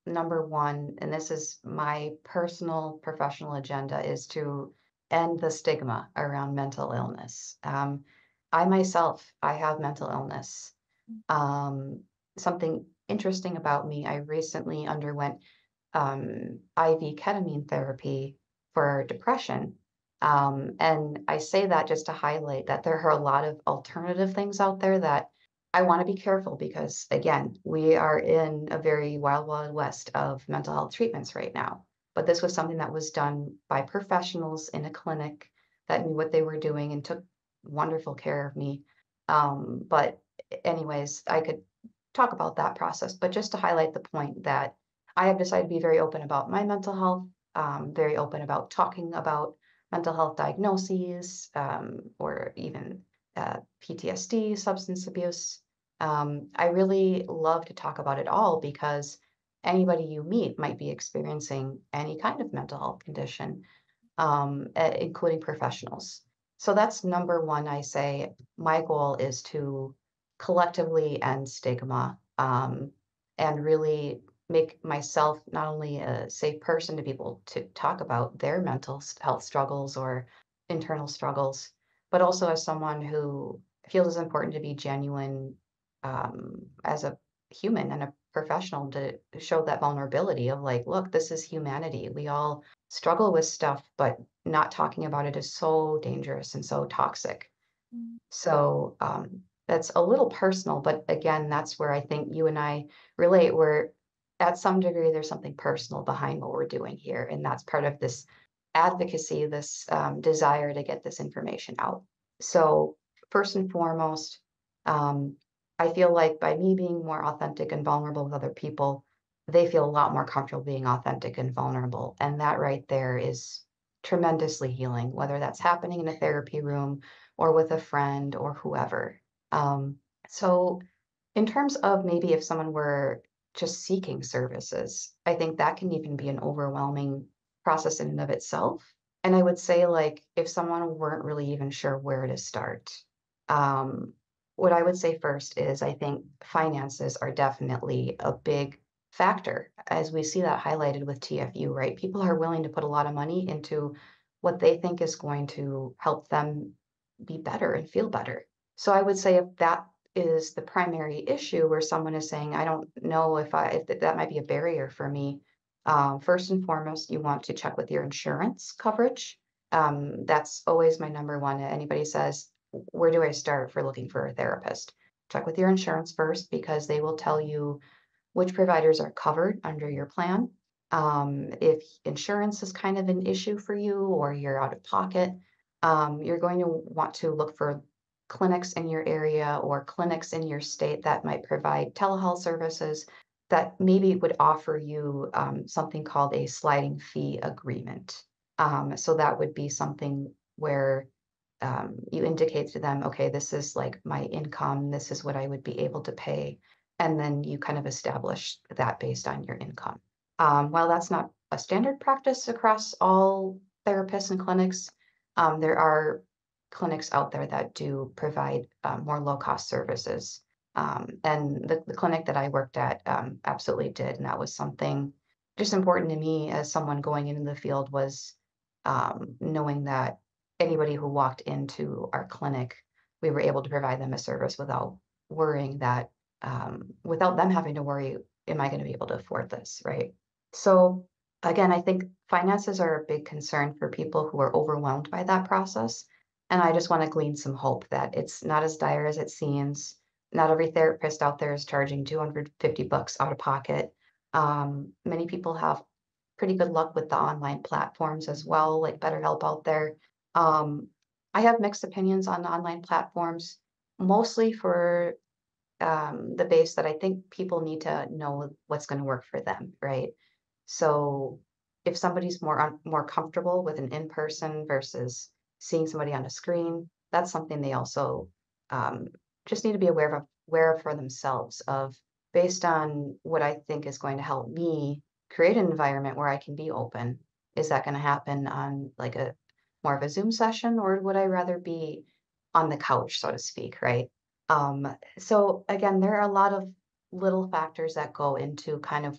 number one, and this is my personal professional agenda, is to end the stigma around mental illness. I myself, I have mental illness. Um, Something interesting about me, I recently underwent IV ketamine therapy for depression. And I say that just to highlight that there are a lot of alternative things out there that I want to be careful because, again, we are in a very wild, wild west of mental health treatments right now. But this was something that was done by professionals in a clinic that knew what they were doing and took wonderful care of me. But, anyways, I could talk about that process, but just to highlight the point that I have decided to be very open about my mental health, very open about talking about mental health diagnoses, or even PTSD, substance abuse. I really love to talk about it all because anybody you meet might be experiencing any kind of mental health condition, including professionals. So that's number one. I say my goal is to collectively end stigma, and really make myself not only a safe person to be able to talk about their health struggles or internal struggles, but also as someone who feels it's important to be genuine, as a human and a professional, to show that vulnerability of like, look, this is humanity. We all struggle with stuff, but not talking about it is so dangerous and so toxic. So, that's a little personal, but again, that's where I think you and I relate, where at some degree there's something personal behind what we're doing here. And that's part of this advocacy, this desire to get this information out. So, first and foremost, um, I feel like by me being more authentic and vulnerable with other people, they feel a lot more comfortable being authentic and vulnerable. And that right there is tremendously healing, whether that's happening in a therapy room or with a friend or whoever. So, in terms of maybe if someone were just seeking services, I think that can even be an overwhelming process in and of itself. And I would say, like, if someone weren't really even sure where to start, um, what I would say first is I think finances are definitely a big factor, as we see that highlighted with TFU, right? People are willing to put a lot of money into what they think is going to help them be better and feel better. So I would say if that is the primary issue where someone is saying, I don't know if that might be a barrier for me. First and foremost, you want to check with your insurance coverage. That's always my number one. Anybody says, where do I start for looking for a therapist? Check with your insurance first because they will tell you which providers are covered under your plan. If insurance is kind of an issue for you or you're out of pocket, you're going to want to look for clinics in your area or clinics in your state that might provide telehealth services that maybe would offer you something called a sliding fee agreement. So that would be something where you indicate to them, okay, this is like my income, this is what I would be able to pay. And then you kind of establish that based on your income. While that's not a standard practice across all therapists and clinics, there are clinics out there that do provide more low cost services. And the clinic that I worked at absolutely did. And that was something just important to me as someone going into the field was knowing that anybody who walked into our clinic, we were able to provide them a service without worrying that, without them having to worry, am I going to be able to afford this? Right. So, again, I think finances are a big concern for people who are overwhelmed by that process. And I just want to glean some hope that it's not as dire as it seems. Not every therapist out there is charging 250 bucks out of pocket. Many people have pretty good luck with the online platforms as well, like BetterHelp out there. Um, I have mixed opinions on online platforms, mostly for the base that I think people need to know what's going to work for them, right? So if somebody's more comfortable with an in-person versus seeing somebody on a screen, that's something they also um, just need to be aware of for themselves of based on what I think is going to help me create an environment where I can be open. Is that going to happen on like a more of a Zoom session, or would I rather be on the couch, so to speak, right? So again, there are a lot of little factors that go into kind of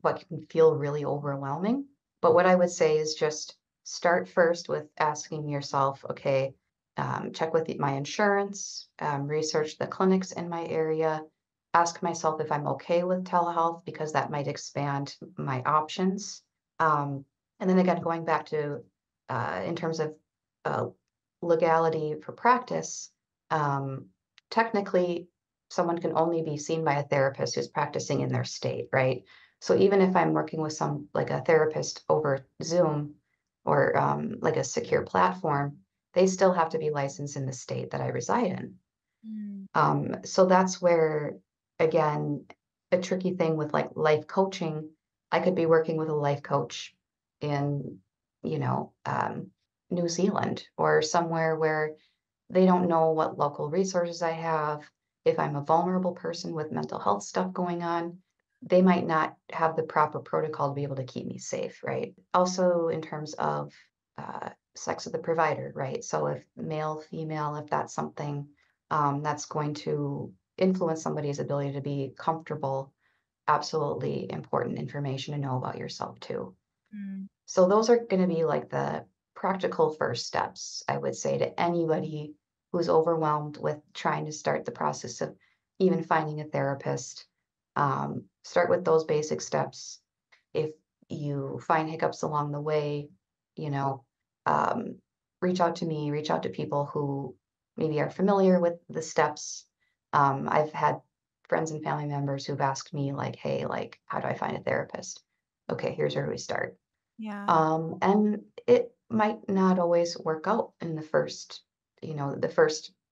what can feel really overwhelming. But what I would say is just start first with asking yourself, okay, check with my insurance, research the clinics in my area, ask myself if I'm okay with telehealth because that might expand my options. Um, and then again, going back to in terms of uh, legality for practice, um, technically, someone can only be seen by a therapist who's practicing in their state, right? So even if I'm working with like a therapist over Zoom or like a secure platform, they still have to be licensed in the state that I reside in. Mm. So that's where, again, a tricky thing with like life coaching, I could be working with a life coach in, you know, New Zealand or somewhere where they don't know what local resources I have. If I'm a vulnerable person with mental health stuff going on, they might not have the proper protocol to be able to keep me safe, right? Also, in terms of sex of the provider, right? So, if male, female, if that's something that's going to influence somebody's ability to be comfortable, absolutely important information to know about yourself too. Mm. So those are going to be like the practical first steps, I would say, to anybody who's overwhelmed with trying to start the process of even finding a therapist. Start with those basic steps. If you find hiccups along the way, you know, um, reach out to me, reach out to people who maybe are familiar with the steps. I've had friends and family members who've asked me, like, hey, like, how do I find a therapist? Okay, here's where we start. Yeah. And it might not always work out in the first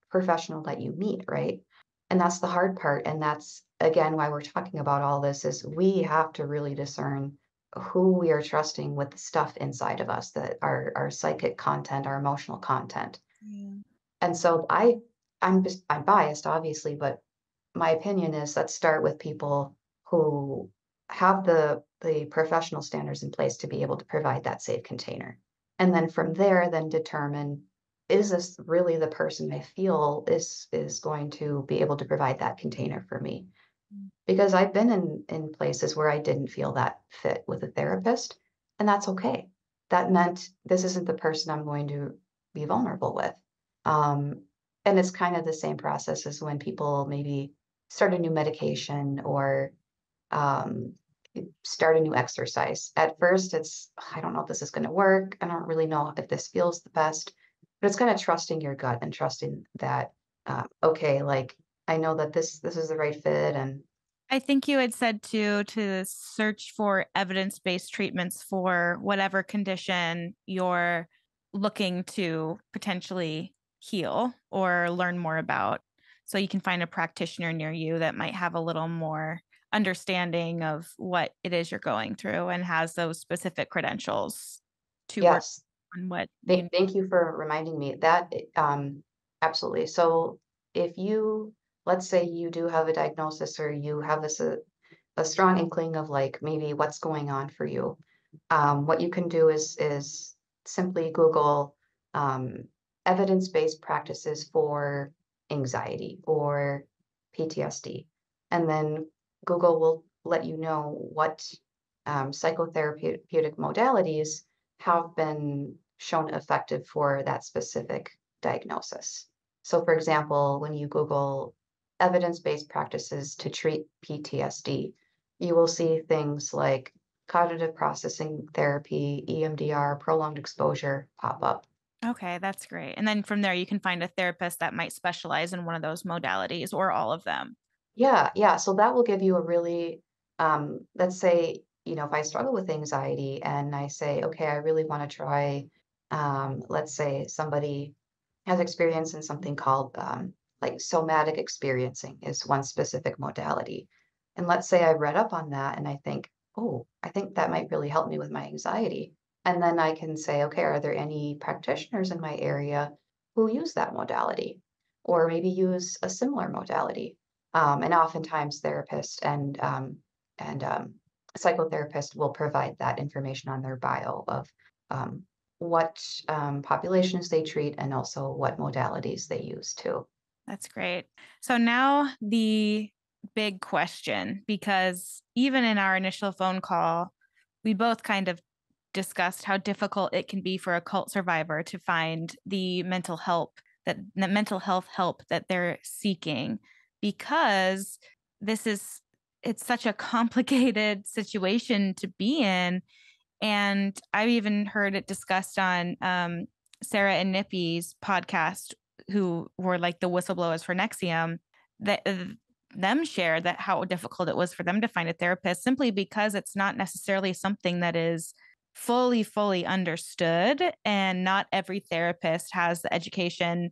professional that you meet, right? And that's the hard part. And that's again why we're talking about all this is we have to really discern who we are trusting with the stuff inside of us, that our psychic content, our emotional content. Yeah. And so I'm biased, obviously, but my opinion is let's start with people who have the professional standards in place to be able to provide that safe container. And then from there, then determine, is this really the person I feel is going to be able to provide that container for me? Mm. Because I've been in places where I didn't feel that fit with a therapist, and that's okay. That meant this isn't the person I'm going to be vulnerable with. Um, and it's kind of the same process as when people maybe start a new medication or um, you start a new exercise. At first, it's, I don't know if this is going to work. I don't really know if this feels the best, but it's kind of trusting your gut and trusting that, okay, like I know that this is the right fit, and I think you had said too to search for evidence-based treatments for whatever condition you're looking to potentially heal or learn more about. So you can find a practitioner near you that might have a little more understanding of what it is you're going through and has those specific credentials to work yes, on what you. thank you for reminding me that, absolutely. So if you, let's say you do have a diagnosis or you have a strong inkling of like maybe what's going on for you, what you can do is simply Google evidence-based practices for anxiety or PTSD, and then Google will let you know what psychotherapeutic modalities have been shown effective for that specific diagnosis. So, for example, when you Google evidence-based practices to treat PTSD, you will see things like cognitive processing therapy, EMDR, prolonged exposure pop up. Okay, that's great. And then from there, you can find a therapist that might specialize in one of those modalities or all of them. Yeah, yeah. So that will give you a really, let's say, if I struggle with anxiety and I say, okay, I really want to try, let's say somebody has experience in something called like somatic experiencing is one specific modality. And let's say I read up on that and I think, oh, I think that might really help me with my anxiety. And then I can say, okay, are there any practitioners in my area who use that modality or maybe use a similar modality? And oftentimes therapists and psychotherapists will provide that information on their bio of um, what populations they treat and also what modalities they use too. That's great. So now the big question, because even in our initial phone call, we both kind of discussed how difficult it can be for a cult survivor to find the mental health help that they're seeking because this is it's such a complicated situation to be in. And I've even heard it discussed on Sarah and Nippy's podcast, who were like the whistleblowers for Nexium, that them shared that how difficult it was for them to find a therapist simply because it's not necessarily something that is fully understood. And not every therapist has the education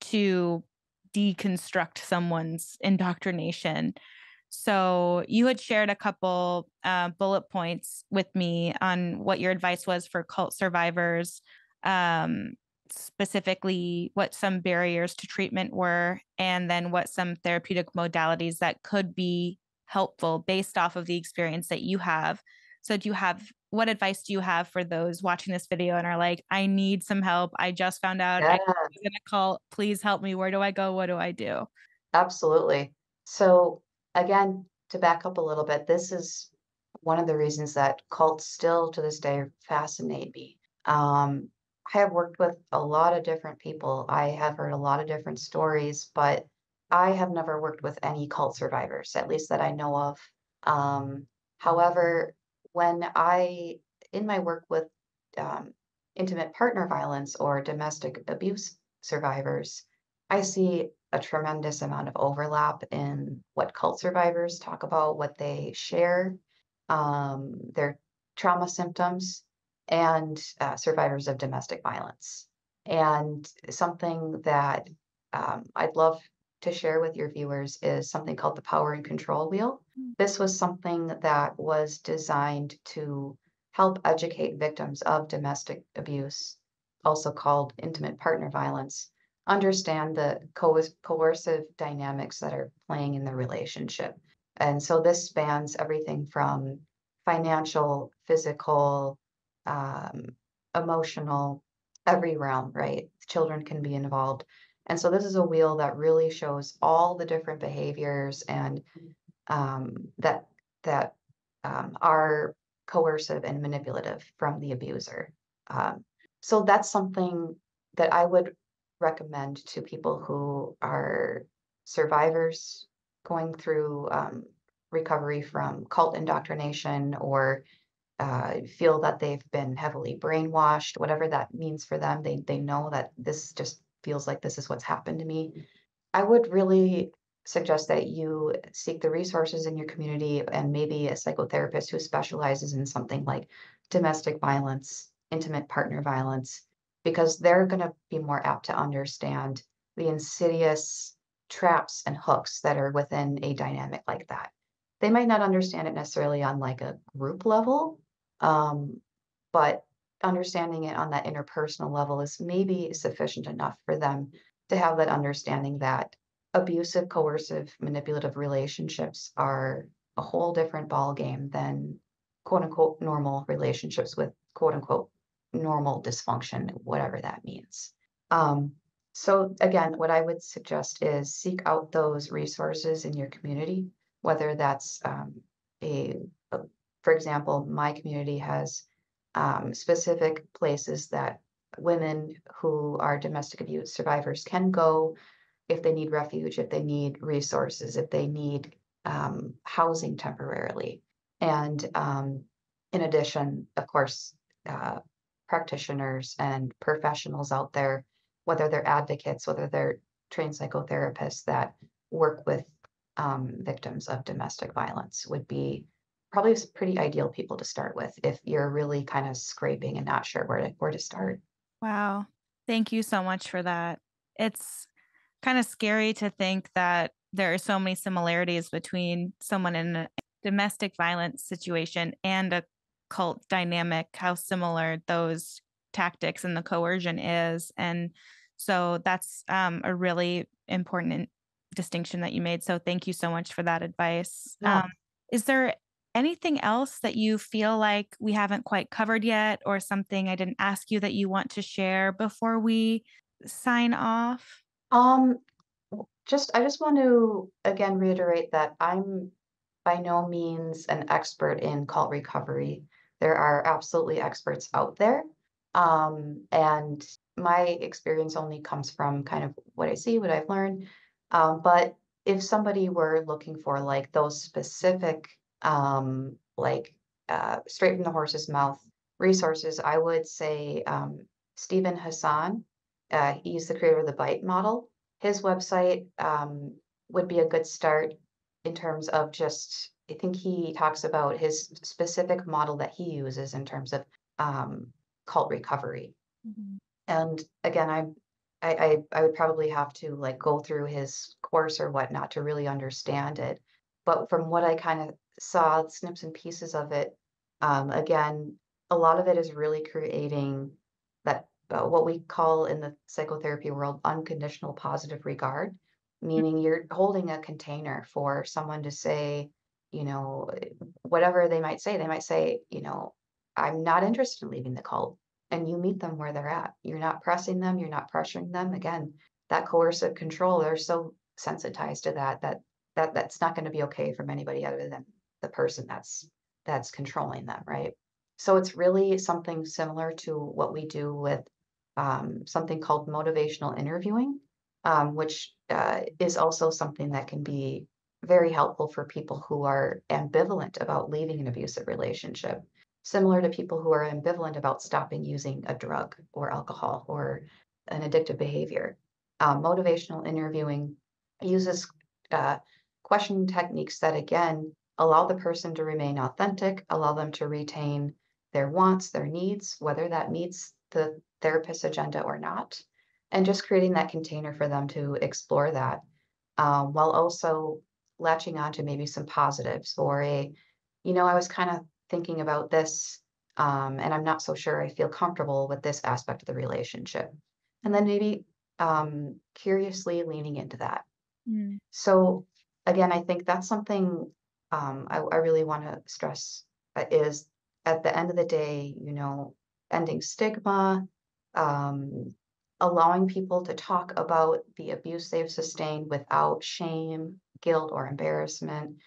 to deconstruct someone's indoctrination. So you had shared a couple bullet points with me on what your advice was for cult survivors, um, specifically what some barriers to treatment were, and then what some therapeutic modalities that could be helpful based off of the experience that you have. So do you have what advice do you have for those watching this video and are like, I need some help. I just found out I Yeah, was in a cult. Please help me. Where do I go? What do I do? absolutely. So again, to back up a little bit, this is one of the reasons that cults still to this day fascinate me. I have worked with a lot of different people. I have heard a lot of different stories, but I have never worked with any cult survivors, at least that I know of. Um, However, in my work with um, intimate partner violence or domestic abuse survivors, I see a tremendous amount of overlap in what cult survivors talk about, what they share, their trauma symptoms, and survivors of domestic violence. And something that I'd love to share with your viewers is something called the Power and Control Wheel. This was something that was designed to help educate victims of domestic abuse, also called intimate partner violence, understand the coercive dynamics that are playing in the relationship. And so this spans everything from financial, physical, um, emotional, every realm, right? Children can be involved. And so this is a wheel that really shows all the different behaviors and that are coercive and manipulative from the abuser. Um, so that's something that I would recommend to people who are survivors going through recovery from cult indoctrination or feel that they've been heavily brainwashed, whatever that means for them. They know that this just feels like this is what's happened to me. I would really suggest that you seek the resources in your community and maybe a psychotherapist who specializes in something like domestic violence, intimate partner violence, because they're going to be more apt to understand the insidious traps and hooks that are within a dynamic like that. They might not understand it necessarily on like a group level, um, but understanding it on that interpersonal level is maybe sufficient enough for them to have that understanding that abusive, coercive, manipulative relationships are a whole different ball game than quote unquote normal relationships with quote unquote normal dysfunction, whatever that means. Um, so again, what I would suggest is seek out those resources in your community, whether that's a for example, my community has specific places that women who are domestic abuse survivors can go if they need refuge, if they need resources, if they need housing temporarily. And in addition, of course, uh, practitioners and professionals out there, whether they're advocates, whether they're trained psychotherapists that work with victims of domestic violence, would be probably pretty ideal people to start with if you're really kind of scraping and not sure where to start. Wow. Thank you so much for that. It's kind of scary to think that there are so many similarities between someone in a domestic violence situation and a cult dynamic, how similar those tactics and the coercion is. And so that's a really important distinction that you made. So thank you so much for that advice. Yeah. Is there anything else that you feel like we haven't quite covered yet, or something I didn't ask you that you want to share before we sign off? Um, I just want to again reiterate that I'm by no means an expert in cult recovery. There are absolutely experts out there. And my experience only comes from kind of what I see, what I've learned. But if somebody were looking for like those specific, straight from the horse's mouth resources, I would say Stephen Hassan. He's the creator of the Bite model. His website would be a good start in terms of just, I think he talks about his specific model that he uses in terms of um, cult recovery. Mhm. And again, I would probably have to like go through his course or whatnot to really understand it. But from what I kind of saw, snips and pieces of it, again, a lot of it is really creating that what we call in the psychotherapy world unconditional positive regard, meaning you're holding a container for someone to say, you know, whatever they might say. They might say, I'm not interested in leaving the cult, and you meet them where they're at. You're not pressing them, you're not pressuring them. Again, that coercive control, they're so sensitized to that's not going to be okay from anybody other than the person that's controlling them, right? So it's really something similar to what we do with something called motivational interviewing, which is also something that can be very helpful for people who are ambivalent about leaving an abusive relationship, similar to people who are ambivalent about stopping using a drug or alcohol or an addictive behavior. Motivational interviewing uses uh, question techniques that, again, allow the person to remain authentic, allow them to retain their wants, their needs, whether that meets the therapist's agenda or not, and just creating that container for them to explore that while also latching on to maybe some positives or I was kind of thinking about this, and I'm not so sure I feel comfortable with this aspect of the relationship. And then maybe curiously leaning into that. Mm. So again, I think that's something I really want to stress is at the end of the day, ending stigma, um, allowing people to talk about the abuse they've sustained without shame, guilt, or embarrassment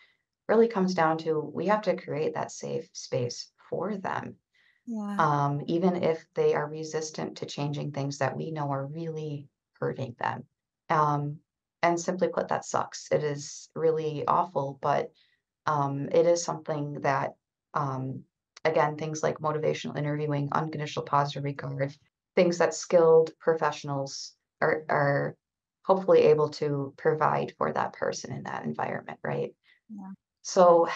really comes down to we have to create that safe space for them, Yeah. even if they are resistant to changing things that we know are really hurting them. Um, and simply put, that sucks. It is really awful, but It is something that, um, again, things like motivational interviewing, unconditional positive regard, things that skilled professionals are hopefully able to provide for that person in that environment, right? Yeah. So,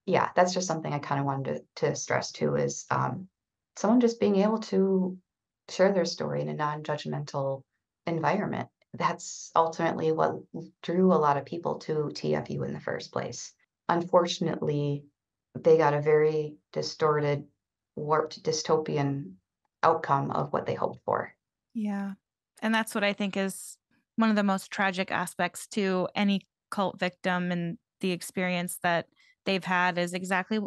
yeah, that's just something I kind of wanted to stress too is someone just being able to share their story in a non-judgmental environment. That's ultimately what drew a lot of people to TFU in the first place. Unfortunately, they got a very distorted, warped, dystopian outcome of what they hoped for. Yeah. And that's what I think is one of the most tragic aspects to any cult victim and the experience that they've had is exactly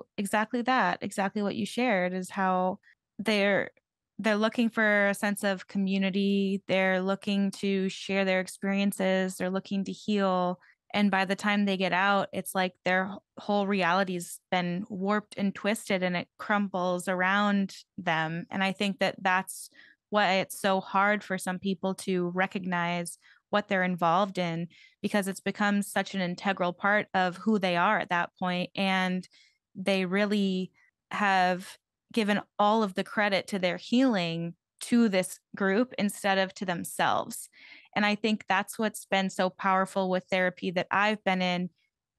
that, exactly what you shared is how they're they're looking for a sense of community, they're looking to share their experiences, they're looking to heal, and by the time they get out, it's like their whole reality's been warped and twisted and it crumbles around them. And I think that that's why it's so hard for some people to recognize what they're involved in because it's become such an integral part of who they are at that point, and they really have given all of the credit to their healing to this group instead of to themselves. And I think that's what's been so powerful with therapy that I've been in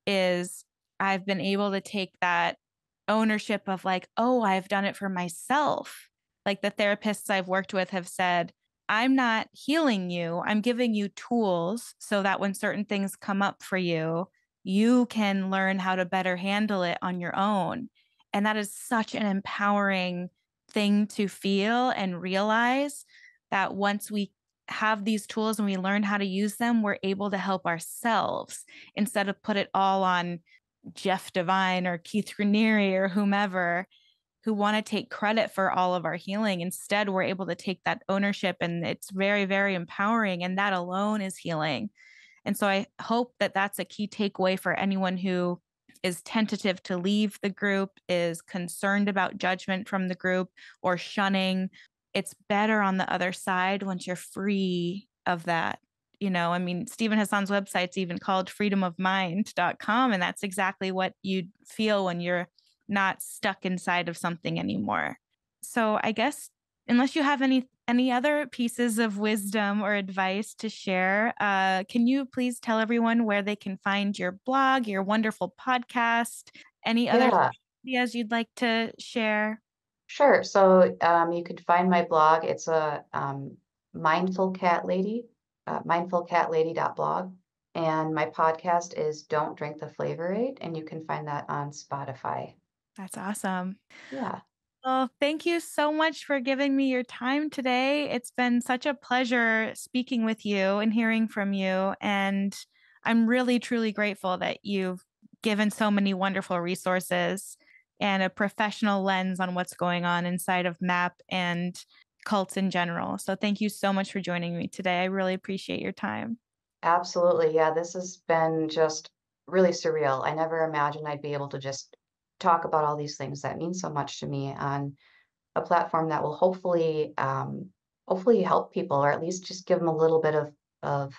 is I've been able to take that ownership of like, oh, I've done it for myself. Like the therapists I've worked with have said, I'm not healing you. I'm giving you tools so that when certain things come up for you, you can learn how to better handle it on your own. And that is such an empowering thing to feel and realize that once we have these tools and we learn how to use them, we're able to help ourselves instead of put it all on Jeff Devine or Keith Raniere or whomever who want to take credit for all of our healing. Instead, we're able to take that ownership and it's very, very empowering. And that alone is healing. And so I hope that that's a key takeaway for anyone who is tentative to leave the group, is concerned about judgment from the group or shunning. It's better on the other side once you're free of that. I mean, Stephen Hassan's website's even called freedomofmind.com. And that's exactly what you feel when you're not stuck inside of something anymore. So I guess unless you have any other pieces of wisdom or advice to share, can you please tell everyone where they can find your blog, your wonderful podcast, any other Yeah, ideas you'd like to share? sure. So you can find my blog. It's a mindful cat lady, mindfulcatlady.blog. And my podcast is Don't Drink the Flavor Aid, and you can find that on Spotify. That's awesome. Yeah, Well, thank you so much for giving me your time today. It's been such a pleasure speaking with you and hearing from you. And I'm really, truly grateful that you've given so many wonderful resources and a professional lens on what's going on inside of MAP and cults in general. So thank you so much for joining me today. I really appreciate your time. absolutely. Yeah, this has been just really surreal. I never imagined I'd be able to just talk about all these things that mean so much to me on a platform that will hopefully help people, or at least just give them a little bit of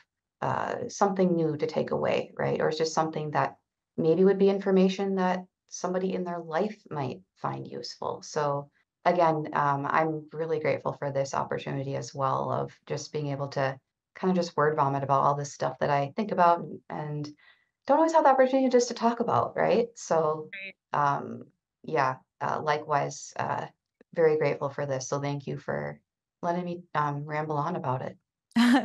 something new to take away, right? Or it's just something that maybe would be information that somebody in their life might find useful. So again, I'm really grateful for this opportunity as well of just being able to kind of just word vomit about all this stuff that I think about and don't always have the opportunity just to talk about, right? So, um, yeah, likewise, very grateful for this. So thank you for letting me ramble on about it.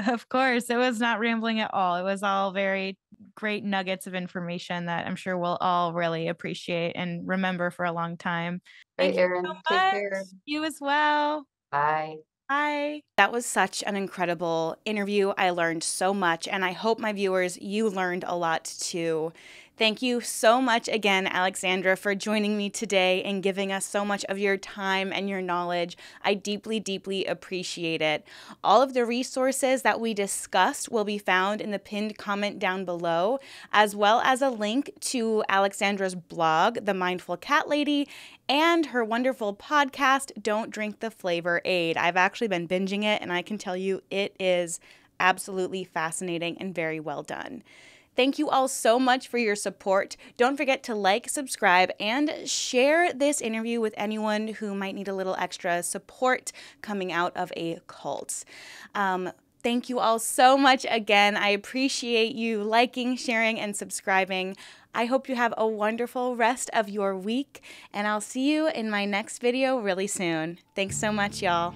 Of course, it was not rambling at all. It was all very great nuggets of information that I'm sure we'll all really appreciate and remember for a long time. Right, Thank you so Erin, take much. care. You as well. Bye. Bye. That was such an incredible interview. I learned so much, and I hope my viewers, you learned a lot too. Thank you so much again, Alexandra, for joining me today and giving us so much of your time and your knowledge. I deeply, deeply appreciate it. All of the resources that we discussed will be found in the pinned comment down below, as well as a link to Alexandra's blog, The Mindful Cat Lady, and her wonderful podcast, Don't Drink the Flavor Aid. I've actually been binging it, and I can tell you it is absolutely fascinating and very well done. Thank you all so much for your support. Don't forget to like, subscribe, and share this interview with anyone who might need a little extra support coming out of a cult. Thank you all so much again. I appreciate you liking, sharing, and subscribing. I hope you have a wonderful rest of your week, and I'll see you in my next video really soon. Thanks so much, y'all.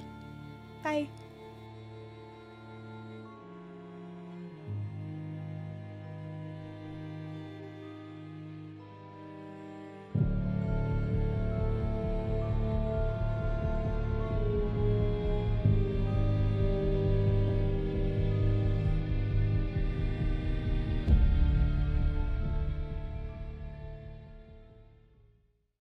Bye.